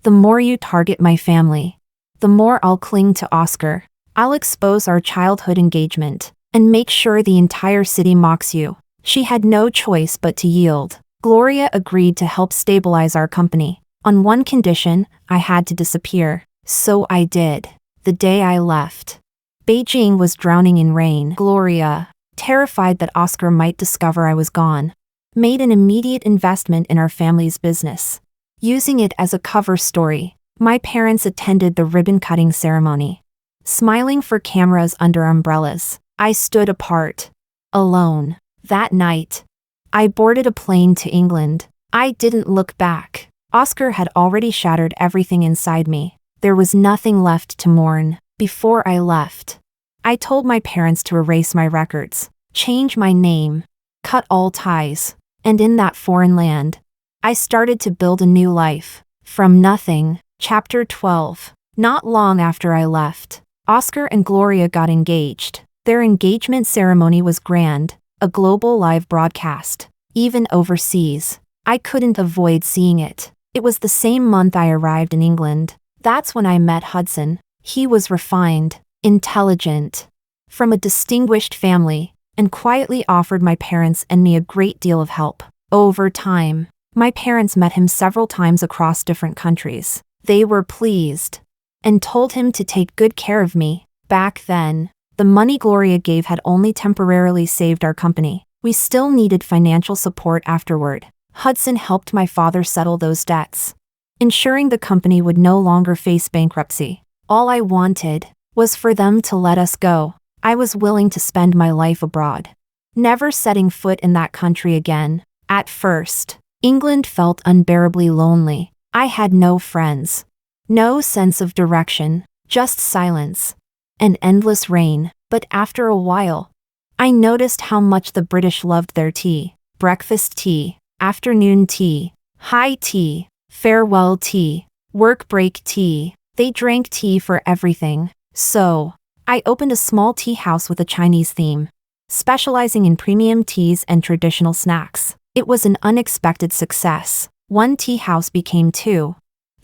Speaker 1: the more you target my family, the more I'll cling to Oscar. I'll expose our childhood engagement and make sure the entire city mocks you. She had no choice but to yield. Gloria agreed to help stabilize our company. On one condition, I had to disappear. So I did. The day I left, Beijing was drowning in rain. Gloria, terrified that Oscar might discover I was gone, made an immediate investment in our family's business. Using it as a cover story, my parents attended the ribbon-cutting ceremony. Smiling for cameras under umbrellas, I stood apart, alone. That night, I boarded a plane to England. I didn't look back. Oscar had already shattered everything inside me. There was nothing left to mourn. Before I left, I told my parents to erase my records, change my name, cut all ties. And in that foreign land, I started to build a new life. From nothing. Chapter 12. Not long after I left, Oscar and Gloria got engaged. Their engagement ceremony was grand, a global live broadcast. Even overseas, I couldn't avoid seeing it. It was the same month I arrived in England. That's when I met Hudson. He was refined, intelligent, from a distinguished family, and quietly offered my parents and me a great deal of help. Over time, my parents met him several times across different countries. They were pleased and told him to take good care of me. Back then, the money Gloria gave had only temporarily saved our company. We still needed financial support afterward. Hudson helped my father settle those debts, ensuring the company would no longer face bankruptcy. All I wanted was for them to let us go. I was willing to spend my life abroad, never setting foot in that country again. At first, England felt unbearably lonely. I had no friends, no sense of direction, just silence and endless rain. But after a while, I noticed how much the British loved their tea. Breakfast tea, afternoon tea, high tea, farewell tea, work break tea. They drank tea for everything. So, I opened a small tea house with a Chinese theme. specializing in premium teas and traditional snacks. It was an unexpected success. One tea house became 2,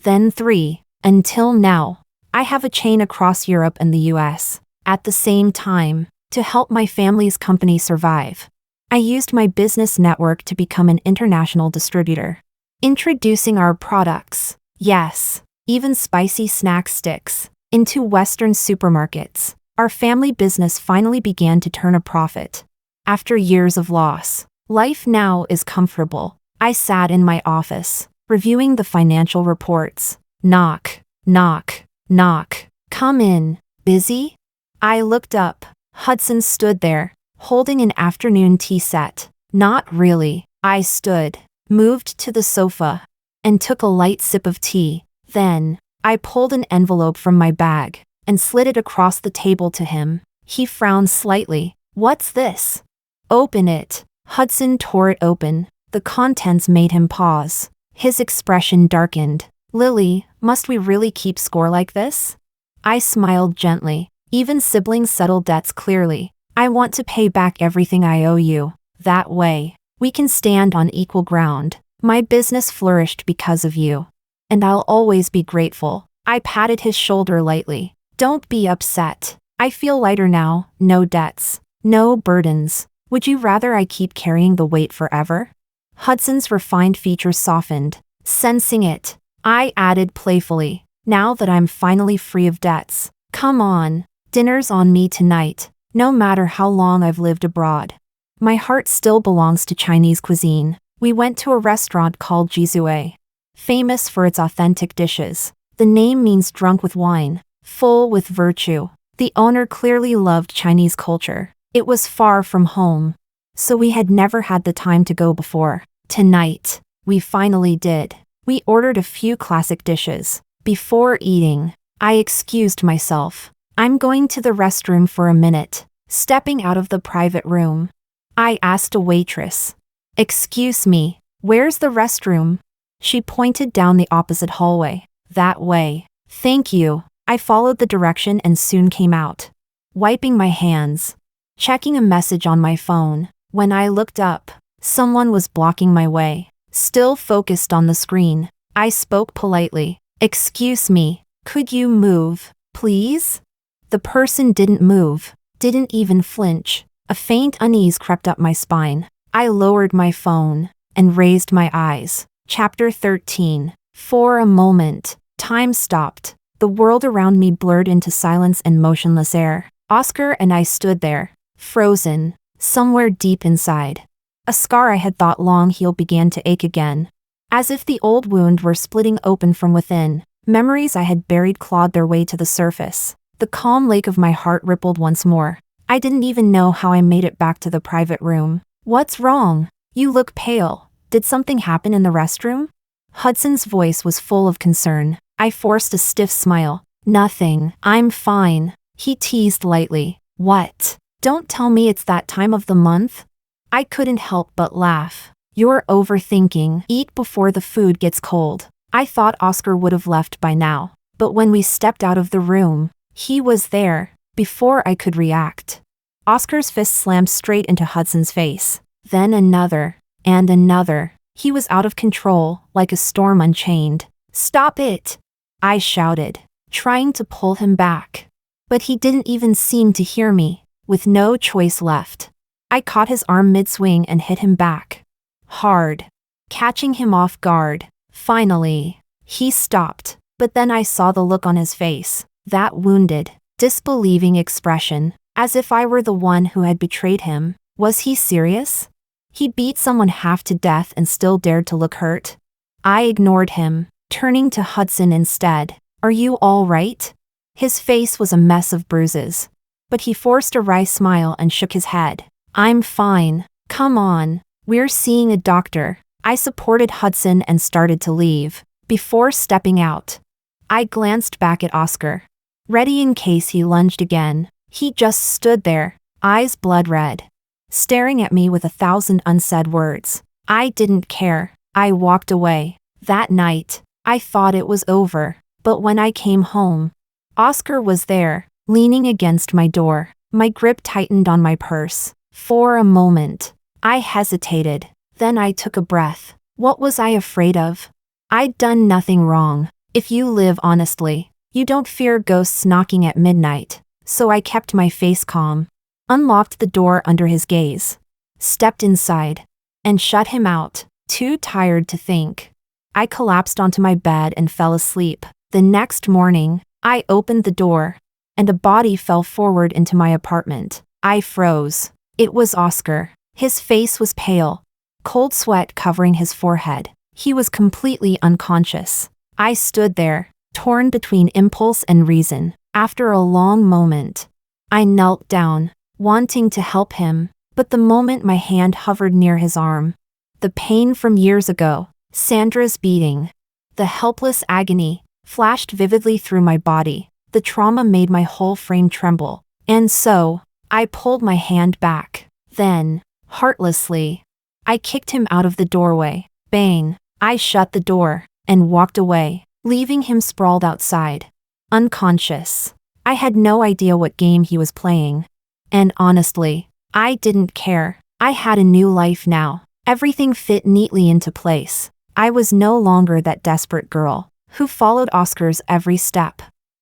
Speaker 1: then 3, until now. I have a chain across Europe and the US. At the same time, to help my family's company survive, I used my business network to become an international distributor. Introducing our products, yes, even spicy snack sticks, into Western supermarkets. Our family business finally began to turn a profit. After years of loss, life now is comfortable. I sat in my office, reviewing the financial reports. Knock, knock, knock. Come in. Busy? I looked up. Hudson stood there, holding an afternoon tea set. Not really. I stood, moved to the sofa, and took a light sip of tea. Then, I pulled an envelope from my bag and slid it across the table to him. He frowned slightly. What's this? Open it. Hudson tore it open. The contents made him pause. His expression darkened. Lily, must we really keep score like this? I smiled gently. Even siblings settle debts clearly. I want to pay back everything I owe you. That way, we can stand on equal ground. My business flourished because of you, and I'll always be grateful. I patted his shoulder lightly. Don't be upset. I feel lighter now. No debts. No burdens. Would you rather I keep carrying the weight forever? Hudson's refined features softened. Sensing it, I added playfully, now that I'm finally free of debts. Come on. Dinner's on me tonight, no matter how long I've lived abroad. My heart still belongs to Chinese cuisine. We went to a restaurant called Jizue, famous for its authentic dishes. The name means drunk with wine, full with virtue. The owner clearly loved Chinese culture. It was far from home, so we had never had the time to go before. Tonight, we finally did. We ordered a few classic dishes. Before eating, I excused myself. I'm going to the restroom for a minute. Stepping out of the private room, I asked a waitress. Excuse me, where's the restroom? She pointed down the opposite hallway. That way. Thank you. I followed the direction and soon came out. Wiping my hands, checking a message on my phone. When I looked up, someone was blocking my way. Still focused on the screen, I spoke politely. Excuse me, could you move, please? The person didn't move, didn't even flinch. A faint unease crept up my spine. I lowered my phone and raised my eyes. Chapter 13. For a moment, time stopped. The world around me blurred into silence and motionless air. Oscar and I stood there, frozen, somewhere deep inside. A scar I had thought long healed began to ache again. As if the old wound were splitting open from within, memories I had buried clawed their way to the surface. The calm lake of my heart rippled once more. I didn't even know how I made it back to the private room. What's wrong? You look pale. Did something happen in the restroom? Hudson's voice was full of concern. I forced a stiff smile. Nothing. I'm fine. He teased lightly. What? Don't tell me it's that time of the month? I couldn't help but laugh. You're overthinking. Eat before the food gets cold. I thought Oscar would have left by now, but when we stepped out of the room, he was there, before I could react. Oscar's fist slammed straight into Hudson's face. Then another, and another. He was out of control, like a storm unchained. Stop it! I shouted, trying to pull him back. But he didn't even seem to hear me. With no choice left, I caught his arm mid-swing and hit him back. Hard. Catching him off guard. Finally, he stopped, but then I saw the look on his face. That wounded, disbelieving expression, as if I were the one who had betrayed him. Was he serious? He beat someone half to death and still dared to look hurt? I ignored him, turning to Hudson instead. Are you all right? His face was a mess of bruises, but he forced a wry smile and shook his head. I'm fine. Come on. We're seeing a doctor. I supported Hudson and started to leave. Before stepping out, I glanced back at Oscar, ready in case he lunged again. He just stood there, eyes blood red, staring at me with 1,000 unsaid words. I didn't care. I walked away. That night, I thought it was over, but when I came home, Oscar was there, leaning against my door. My grip tightened on my purse. For a moment, I hesitated. Then I took a breath. What was I afraid of? I'd done nothing wrong. If you live honestly, you don't fear ghosts knocking at midnight. So I kept my face calm, unlocked the door under his gaze, stepped inside, and shut him out. Too tired to think, I collapsed onto my bed and fell asleep. The next morning, I opened the door, and a body fell forward into my apartment. I froze. It was Oscar. His face was pale, cold sweat covering his forehead. He was completely unconscious. I stood there, torn between impulse and reason. After a long moment, I knelt down, wanting to help him, but the moment my hand hovered near his arm, the pain from years ago, Sandra's beating, the helpless agony, flashed vividly through my body. The trauma made my whole frame tremble, and so, I pulled my hand back. Then, heartlessly, I kicked him out of the doorway. Bang! I shut the door and walked away, leaving him sprawled outside, unconscious. I had no idea what game he was playing. And honestly, I didn't care. I had a new life now. Everything fit neatly into place. I was no longer that desperate girl who followed Oscar's every step,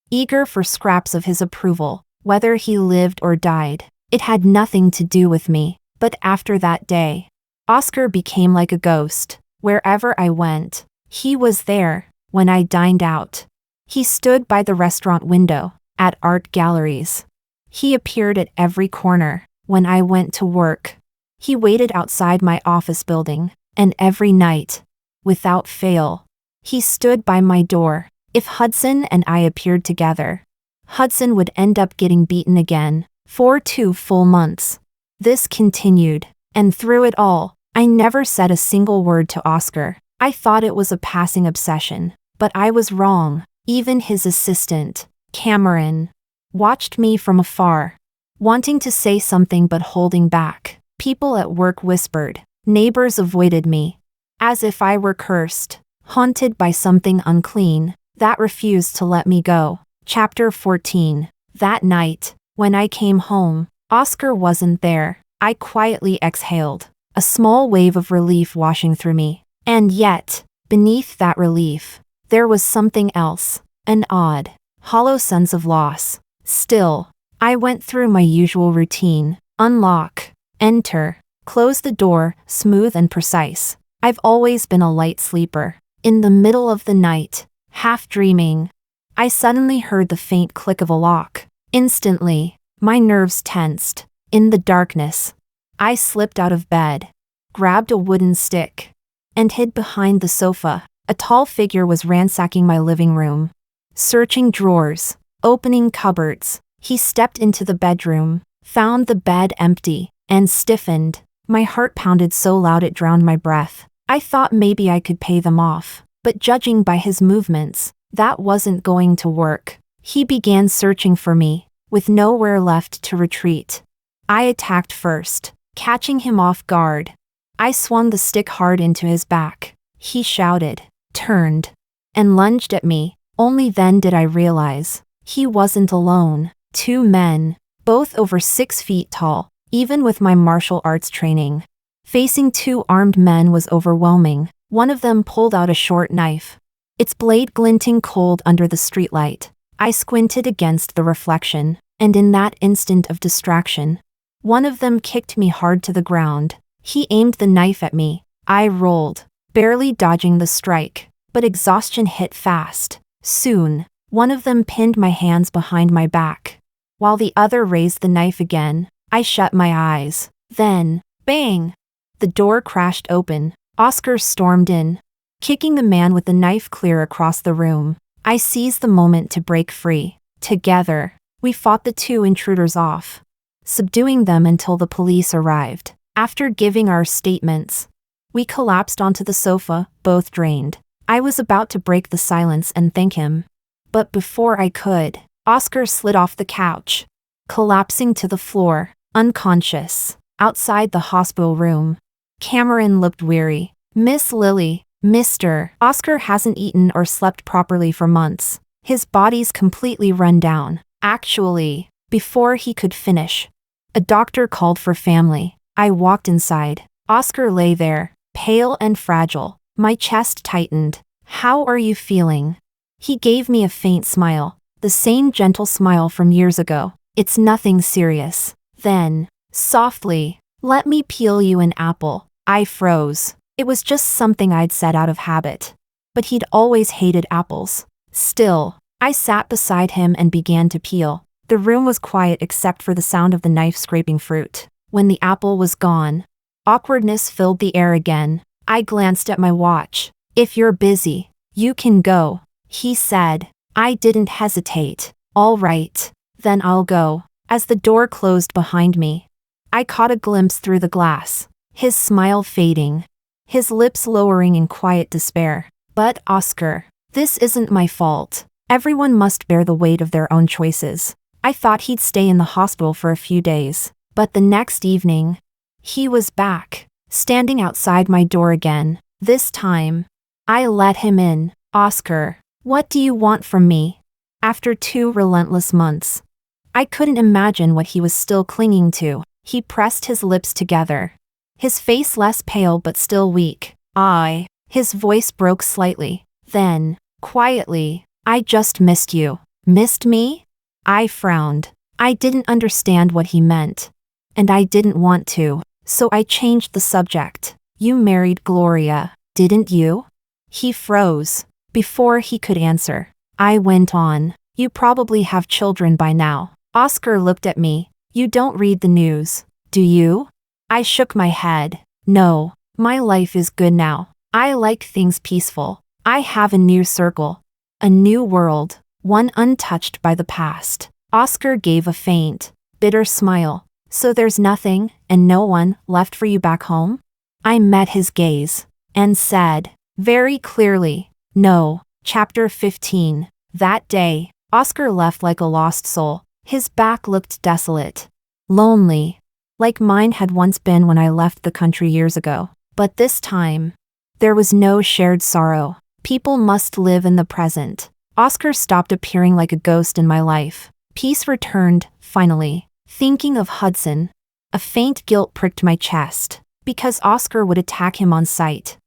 Speaker 1: eager for scraps of his approval, whether he lived or died. It had nothing to do with me. But after that day, Oscar became like a ghost. Wherever I went, he was there. When I dined out, he stood by the restaurant window, at art galleries. He appeared at every corner. When I went to work, he waited outside my office building, and every night, without fail, he stood by my door. If Hudson and I appeared together, Hudson would end up getting beaten again, for 2 full months. This continued, and through it all, I never said a single word to Oscar. I thought it was a passing obsession, but I was wrong. Even his assistant, Cameron, watched me from afar, wanting to say something but holding back. People at work whispered. Neighbors avoided me, as if I were cursed, haunted by something unclean that refused to let me go. Chapter 14. That night, when I came home, Oscar wasn't there. I quietly exhaled, a small wave of relief washing through me. And yet, beneath that relief, there was something else, an odd, hollow sense of loss. Still, I went through my usual routine: unlock, enter, close the door, smooth and precise. I've always been a light sleeper. In the middle of the night, half dreaming, I suddenly heard the faint click of a lock. Instantly, my nerves tensed. In the darkness, I slipped out of bed, grabbed a wooden stick, and hid behind the sofa. A tall figure was ransacking my living room, searching drawers, opening cupboards. He stepped into the bedroom, found the bed empty, and stiffened. My heart pounded so loud it drowned my breath. I thought maybe I could pay them off, but judging by his movements, that wasn't going to work. He began searching for me, with nowhere left to retreat. I attacked first, catching him off guard. I swung the stick hard into his back. He shouted, turned, and lunged at me. Only then did I realize he wasn't alone. 2 men, both over 6 feet tall. Even with my martial arts training, facing 2 armed men was overwhelming. One of them pulled out a short knife, its blade glinting cold under the streetlight. I squinted against the reflection, and in that instant of distraction, one of them kicked me hard to the ground. He aimed the knife at me. I rolled, barely dodging the strike, but exhaustion hit fast. Soon, one of them pinned my hands behind my back, while the other raised the knife again. I shut my eyes. Then, bang! The door crashed open. Oscar stormed in, kicking the man with the knife clear across the room. I seized the moment to break free. Together, we fought the 2 intruders off, subduing them until the police arrived. After giving our statements, we collapsed onto the sofa, both drained. I was about to break the silence and thank him, but before I could, Oscar slid off the couch, collapsing to the floor, unconscious. Outside the hospital room, Cameron looked weary. Miss Lily, Mr. Oscar hasn't eaten or slept properly for months. His body's completely run down. Actually, before he could finish, A doctor called for family. I walked inside. Oscar lay there, pale and fragile. My chest tightened. How are you feeling? He gave me a faint smile, the same gentle smile from years ago. It's nothing serious. Then, softly, let me peel you an apple. I froze. It was just something I'd said out of habit. But he'd always hated apples. Still, I sat beside him and began to peel. The room was quiet except for the sound of the knife scraping fruit. When the apple was gone, awkwardness filled the air again. I glanced at my watch. If you're busy, you can go, he said. I didn't hesitate. All right, then I'll go. As the door closed behind me, I caught a glimpse through the glass. His smile fading. His lips lowering in quiet despair. But Oscar, this isn't my fault. Everyone must bear the weight of their own choices. I thought he'd stay in the hospital for a few days. But the next evening, he was back, standing outside my door again. This time, I let him in. Oscar, what do you want from me? After 2 relentless months, I couldn't imagine what he was still clinging to. He pressed his lips together, his face less pale but still weak. His voice broke slightly. Then, quietly, I just missed you. Missed me? I frowned. I didn't understand what he meant. And I didn't want to. So I changed the subject. You married Gloria, didn't you? He froze. Before he could answer, I went on. You probably have children by now. Oscar looked at me. You don't read the news, do you? I shook my head. No, my life is good now. I like things peaceful. I have a new circle. A new world. One untouched by the past. Oscar gave a faint, bitter smile. So there's nothing, and no one, left for you back home? I met his gaze, and said, very clearly, no. Chapter 15. That day, Oscar left like a lost soul. His back looked desolate. Lonely. Like mine had once been when I left the country years ago. But this time, there was no shared sorrow. People must live in the present. Oscar stopped appearing like a ghost in my life. Peace returned, finally. Thinking of Hudson, a faint guilt pricked my chest, because Oscar would attack him on sight.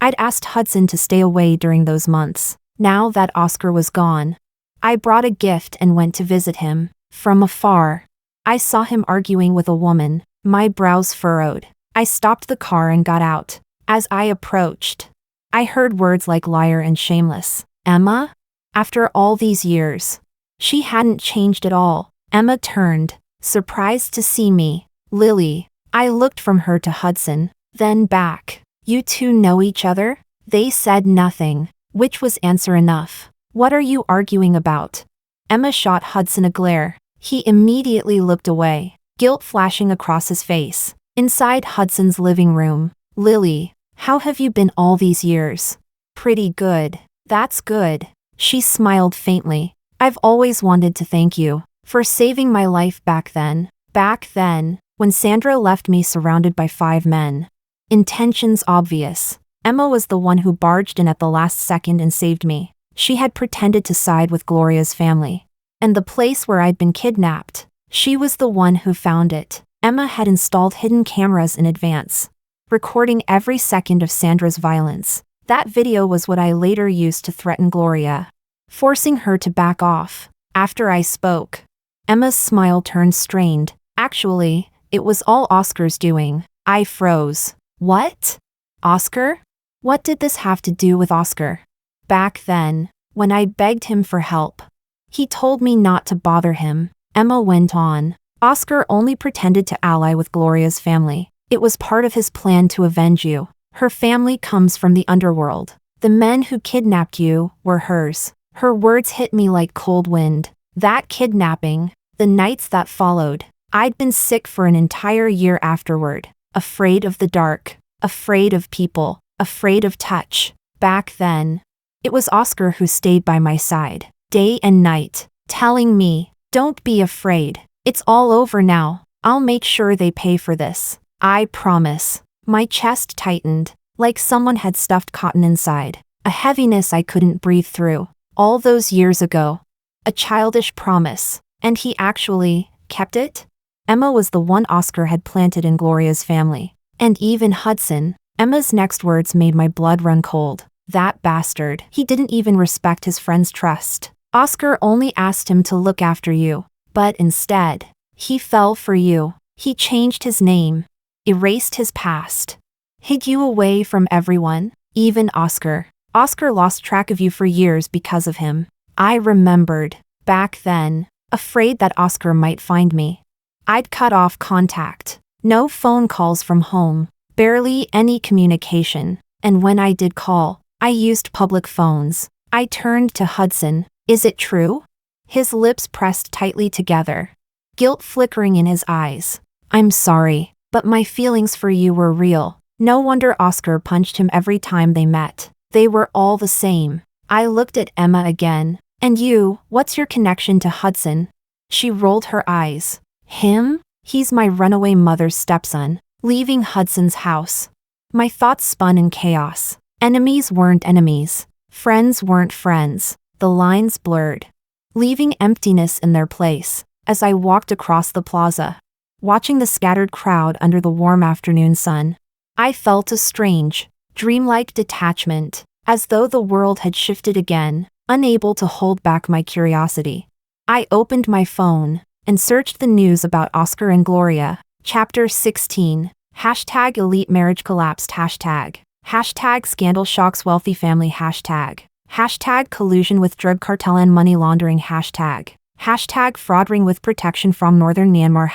Speaker 1: I'd asked Hudson to stay away during those months. Now that Oscar was gone, I brought a gift and went to visit him. From afar, I saw him arguing with a woman. My brows furrowed. I stopped the car and got out. As I approached, I heard words like liar and shameless. Emma? After all these years, she hadn't changed at all. Emma turned, surprised to see me. Lily. I looked from her to Hudson, then back. You two know each other? They said nothing, which was answer enough. What are you arguing about? Emma shot Hudson a glare. He immediately looked away, guilt flashing across his face. Inside Hudson's living room. Lily, how have you been all these years? Pretty good. That's good. She smiled faintly. I've always wanted to thank you for saving my life back then. Back then, when Sandra left me surrounded by 5 men. Intentions obvious. Emma was the one who barged in at the last second and saved me. She had pretended to side with Gloria's family. And the place where I'd been kidnapped. She was the one who found it. Emma had installed hidden cameras in advance, recording every second of Sandra's violence. That video was what I later used to threaten Gloria, forcing her to back off. After I spoke, Emma's smile turned strained. Actually, it was all Oscar's doing. I froze. What? Oscar? What did this have to do with Oscar? Back then, when I begged him for help, he told me not to bother him. Emma went on. Oscar only pretended to ally with Gloria's family. It was part of his plan to avenge you. Her family comes from the underworld. The men who kidnapped you were hers. Her words hit me like cold wind. That kidnapping, the nights that followed, I'd been sick for an entire year afterward. Afraid of the dark. Afraid of people. Afraid of touch. Back then, it was Oscar who stayed by my side, day and night, telling me, don't be afraid. It's all over now. I'll make sure they pay for this. I promise. My chest tightened, like someone had stuffed cotton inside. A heaviness I couldn't breathe through. All those years ago. A childish promise. And he actually kept it? Emma was the one Oscar had planted in Gloria's family. And even Hudson. Emma's next words made my blood run cold. That bastard. He didn't even respect his friend's trust. Oscar only asked him to look after you. But instead, he fell for you. He changed his name, erased his past, hid you away from everyone, even Oscar. Oscar lost track of you for years because of him. I remembered, back then, afraid that Oscar might find me. I'd cut off contact. No phone calls from home, barely any communication, and when I did call, I used public phones. I turned to Hudson. Is it true? His lips pressed tightly together, guilt flickering in his eyes. I'm sorry, but my feelings for you were real. No wonder Oscar punched him every time they met. They were all the same. I looked at Emma again. And you, what's your connection to Hudson? She rolled her eyes. Him? He's my runaway mother's stepson, leaving Hudson's house. My thoughts spun in chaos. Enemies weren't enemies. Friends weren't friends. The lines blurred, leaving emptiness in their place. As I walked across the plaza, watching the scattered crowd under the warm afternoon sun, I felt a strange, dreamlike detachment, as though the world had shifted again, unable to hold back my curiosity. I opened my phone and searched the news about Oscar and Gloria. Chapter 16. Hashtag elite marriage collapsed. Hashtag scandal shocks wealthy family. Hashtag collusion with drug cartel and money laundering. Hashtag fraud ring with protection from northern Myanmar.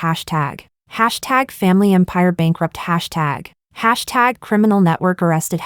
Speaker 1: Hashtag family empire bankrupt. Hashtag criminal network arrested.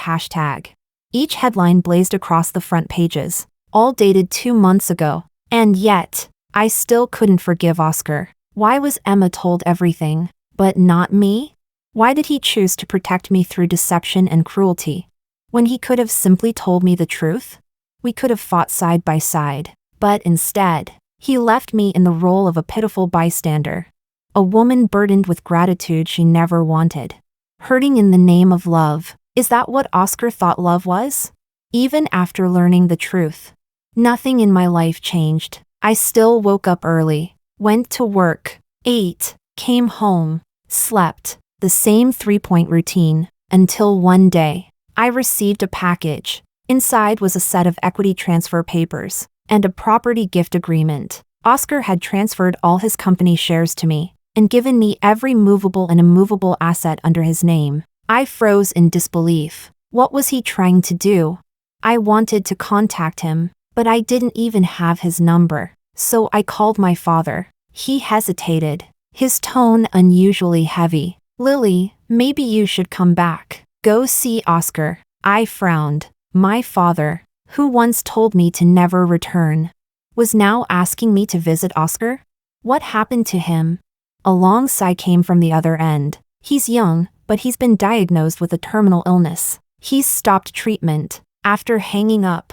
Speaker 1: Each headline blazed across the front pages, all dated 2 months ago. And yet, I still couldn't forgive Oscar. Why was Emma told everything, but not me? Why did he choose to protect me through deception and cruelty, when he could have simply told me the truth? We could have fought side by side, but instead, he left me in the role of a pitiful bystander. A woman burdened with gratitude she never wanted. Hurting in the name of love. Is that what Oscar thought love was? Even after learning the truth, nothing in my life changed. I still woke up early, went to work, ate, came home, slept, the same 3-point routine, until one day, I received a package. Inside was a set of equity transfer papers and a property gift agreement. Oscar had transferred all his company shares to me and given me every movable and immovable asset under his name. I froze in disbelief. What was he trying to do? I wanted to contact him, but I didn't even have his number. So I called my father. He hesitated, his tone unusually heavy. Lily, maybe you should come back. Go see Oscar. I frowned. My father, who once told me to never return, was now asking me to visit Oscar? What happened to him? A long sigh came from the other end. He's young, but he's been diagnosed with a terminal illness. He's stopped treatment. After hanging up,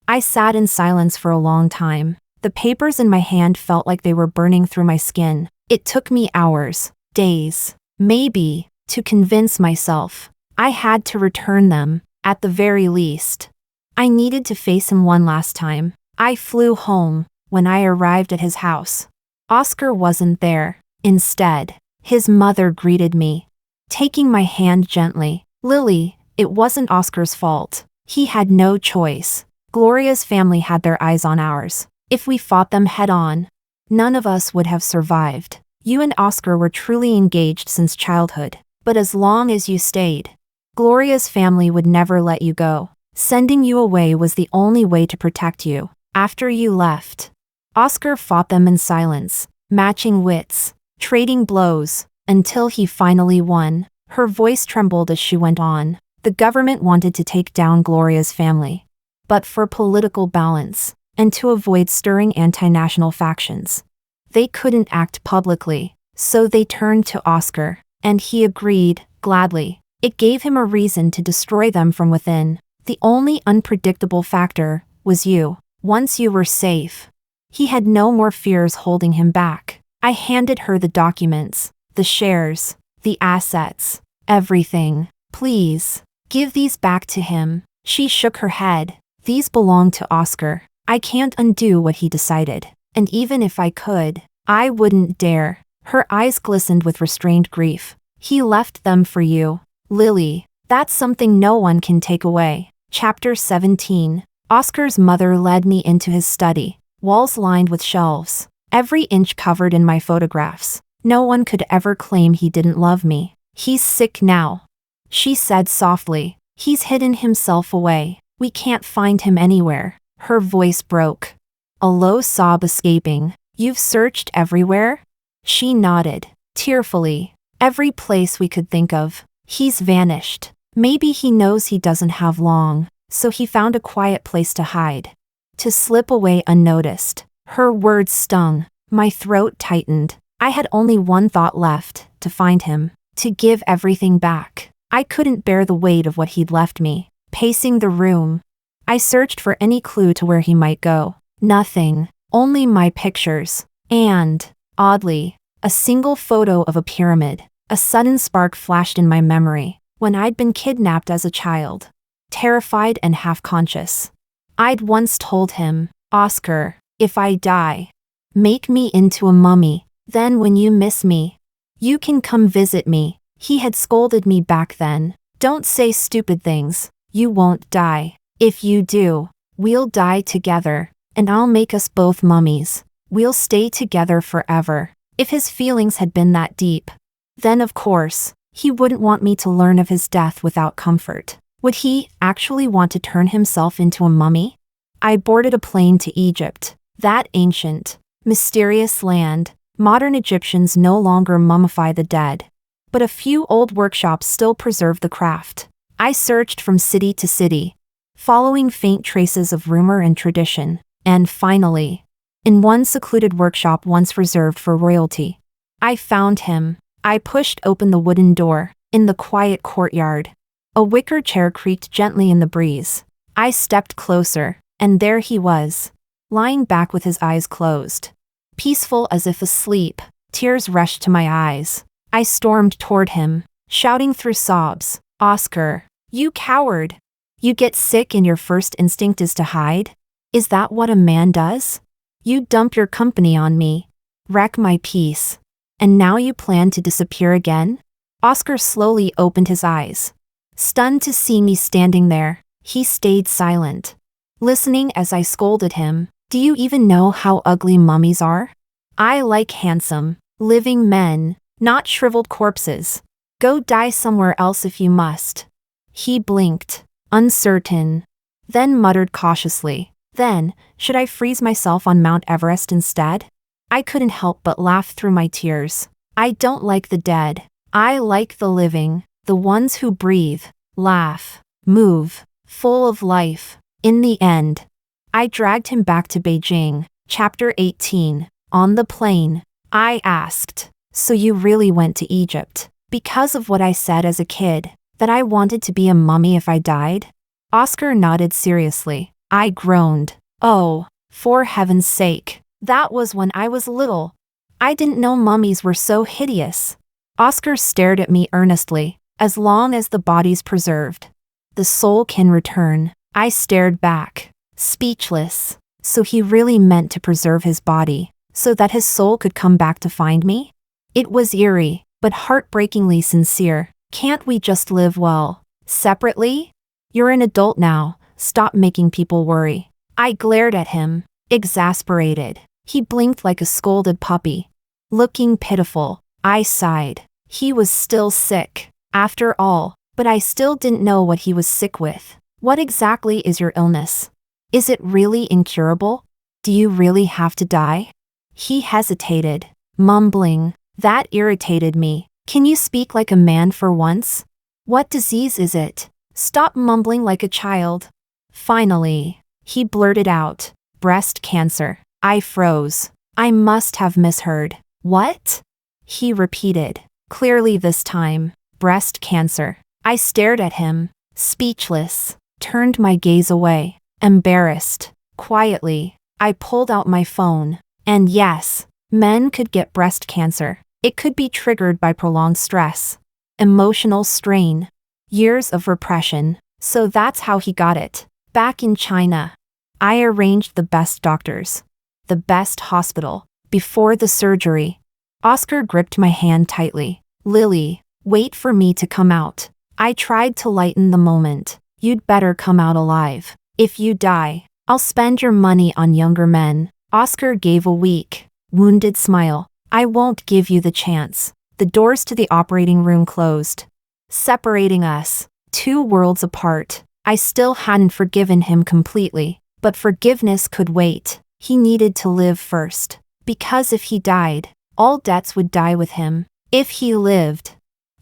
Speaker 1: I sat in silence for a long time. The papers in my hand felt like they were burning through my skin. It took me hours, days, maybe, to convince myself I had to return them, at the very least. I needed to face him one last time. I flew home. When I arrived at his house, Oscar wasn't there. Instead, his mother greeted me, taking my hand gently. Lily, it wasn't Oscar's fault. He had no choice. Gloria's family had their eyes on ours. If we fought them head-on, none of us would have survived. You and Oscar were truly engaged since childhood. But as long as you stayed, Gloria's family would never let you go. Sending you away was the only way to protect you. After you left, Oscar fought them in silence, matching wits, trading blows, until he finally won. Her voice trembled as she went on. The government wanted to take down Gloria's family, but for political balance, and to avoid stirring anti-national factions, they couldn't act publicly, so they turned to Oscar, and he agreed, gladly. It gave him a reason to destroy them from within. The only unpredictable factor was you. Once you were safe, he had no more fears holding him back. I handed her the documents, the shares, the assets, everything. Please, give these back to him. She shook her head. These belong to Oscar. I can't undo what he decided. And even if I could, I wouldn't dare. Her eyes glistened with restrained grief. He left them for you. Lily, that's something no one can take away. Chapter 17. Oscar's mother led me into his study, walls lined with shelves, every inch covered in my photographs. No one could ever claim he didn't love me. He's sick now, she said softly. He's hidden himself away. We can't find him anywhere. Her voice broke, a low sob escaping. You've searched everywhere? She nodded, tearfully. Every place we could think of. He's vanished. Maybe he knows he doesn't have long, so he found a quiet place to hide. To slip away unnoticed. Her words stung. My throat tightened. I had only one thought left, to find him, to give everything back. I couldn't bear the weight of what he'd left me. Pacing the room, I searched for any clue to where he might go. Nothing. Only my pictures. And, oddly, a single photo of a pyramid. A sudden spark flashed in my memory, when I'd been kidnapped as a child. Terrified and half-conscious. I'd once told him, Oscar, if I die, make me into a mummy. Then when you miss me, you can come visit me. He had scolded me back then. Don't say stupid things. You won't die. If you do, we'll die together, and I'll make us both mummies. We'll stay together forever. If his feelings had been that deep, then of course, he wouldn't want me to learn of his death without comfort. Would he actually want to turn himself into a mummy? I boarded a plane to Egypt. That ancient, mysterious land. Modern Egyptians no longer mummify the dead, but a few old workshops still preserve the craft. I searched from city to city, following faint traces of rumor and tradition, and finally, in one secluded workshop once reserved for royalty, I found him. I pushed open the wooden door. In the quiet courtyard, a wicker chair creaked gently in the breeze. I stepped closer, and there he was, lying back with his eyes closed. Peaceful as if asleep, tears rushed to my eyes. I stormed toward him, shouting through sobs, Oscar, you coward! You get sick and your first instinct is to hide? Is that what a man does? You dump your company on me, wreck my peace, and now you plan to disappear again? Oscar slowly opened his eyes. Stunned to see me standing there, he stayed silent, listening as I scolded him. Do you even know how ugly mummies are? I like handsome, living men, not shriveled corpses. Go die somewhere else if you must. He blinked, uncertain, then muttered cautiously. Then, should I freeze myself on Mount Everest instead? I couldn't help but laugh through my tears. I don't like the dead. I like the living, the ones who breathe, laugh, move, full of life. In the end, I dragged him back to Beijing. Chapter 18. On the plane, I asked, so you really went to Egypt, because of what I said as a kid, that I wanted to be a mummy if I died? Oscar nodded seriously. I groaned. Oh, for heaven's sake. That was when I was little. I didn't know mummies were so hideous. Oscar stared at me earnestly. As long as the body's preserved, the soul can return. I stared back, speechless. So he really meant to preserve his body, so that his soul could come back to find me? It was eerie, but heartbreakingly sincere. Can't we just live well, separately? You're an adult now, stop making people worry. I glared at him, exasperated. He blinked like a scolded puppy. Looking pitiful, I sighed. He was still sick, after all, but I still didn't know what he was sick with. What exactly is your illness? Is it really incurable? Do you really have to die? He hesitated, mumbling. That irritated me. Can you speak like a man for once? What disease is it? Stop mumbling like a child. Finally, he blurted out, breast cancer. I froze. I must have misheard. What? He repeated, clearly this time, breast cancer. I stared at him, speechless, turned my gaze away, embarrassed. Quietly, I pulled out my phone. And yes, men could get breast cancer. It could be triggered by prolonged stress, emotional strain, years of repression. So that's how he got it. Back in China, I arranged the best doctors, the best hospital. Before the surgery, Oscar gripped my hand tightly. Lily, wait for me to come out. I tried to lighten the moment. You'd better come out alive. If you die, I'll spend your money on younger men. Oscar gave a weak, wounded smile. I won't give you the chance. The doors to the operating room closed, separating us, 2 worlds apart. I still hadn't forgiven him completely, but forgiveness could wait. He needed to live first. Because if he died, all debts would die with him. If he lived,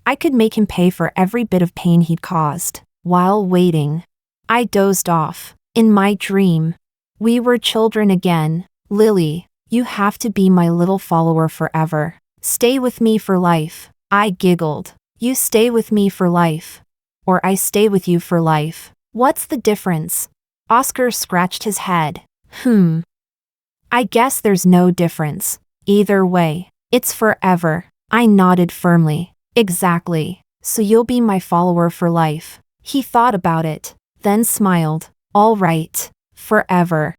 Speaker 1: I could make him pay for every bit of pain he'd caused. While waiting, I dozed off. In my dream, we were children again. Lily, you have to be my little follower forever. Stay with me for life. I giggled. You stay with me for life. Or I stay with you for life. What's the difference? Oscar scratched his head. I guess there's no difference. Either way, it's forever. I nodded firmly. Exactly. So you'll be my follower for life. He thought about it, then smiled. All right. Forever.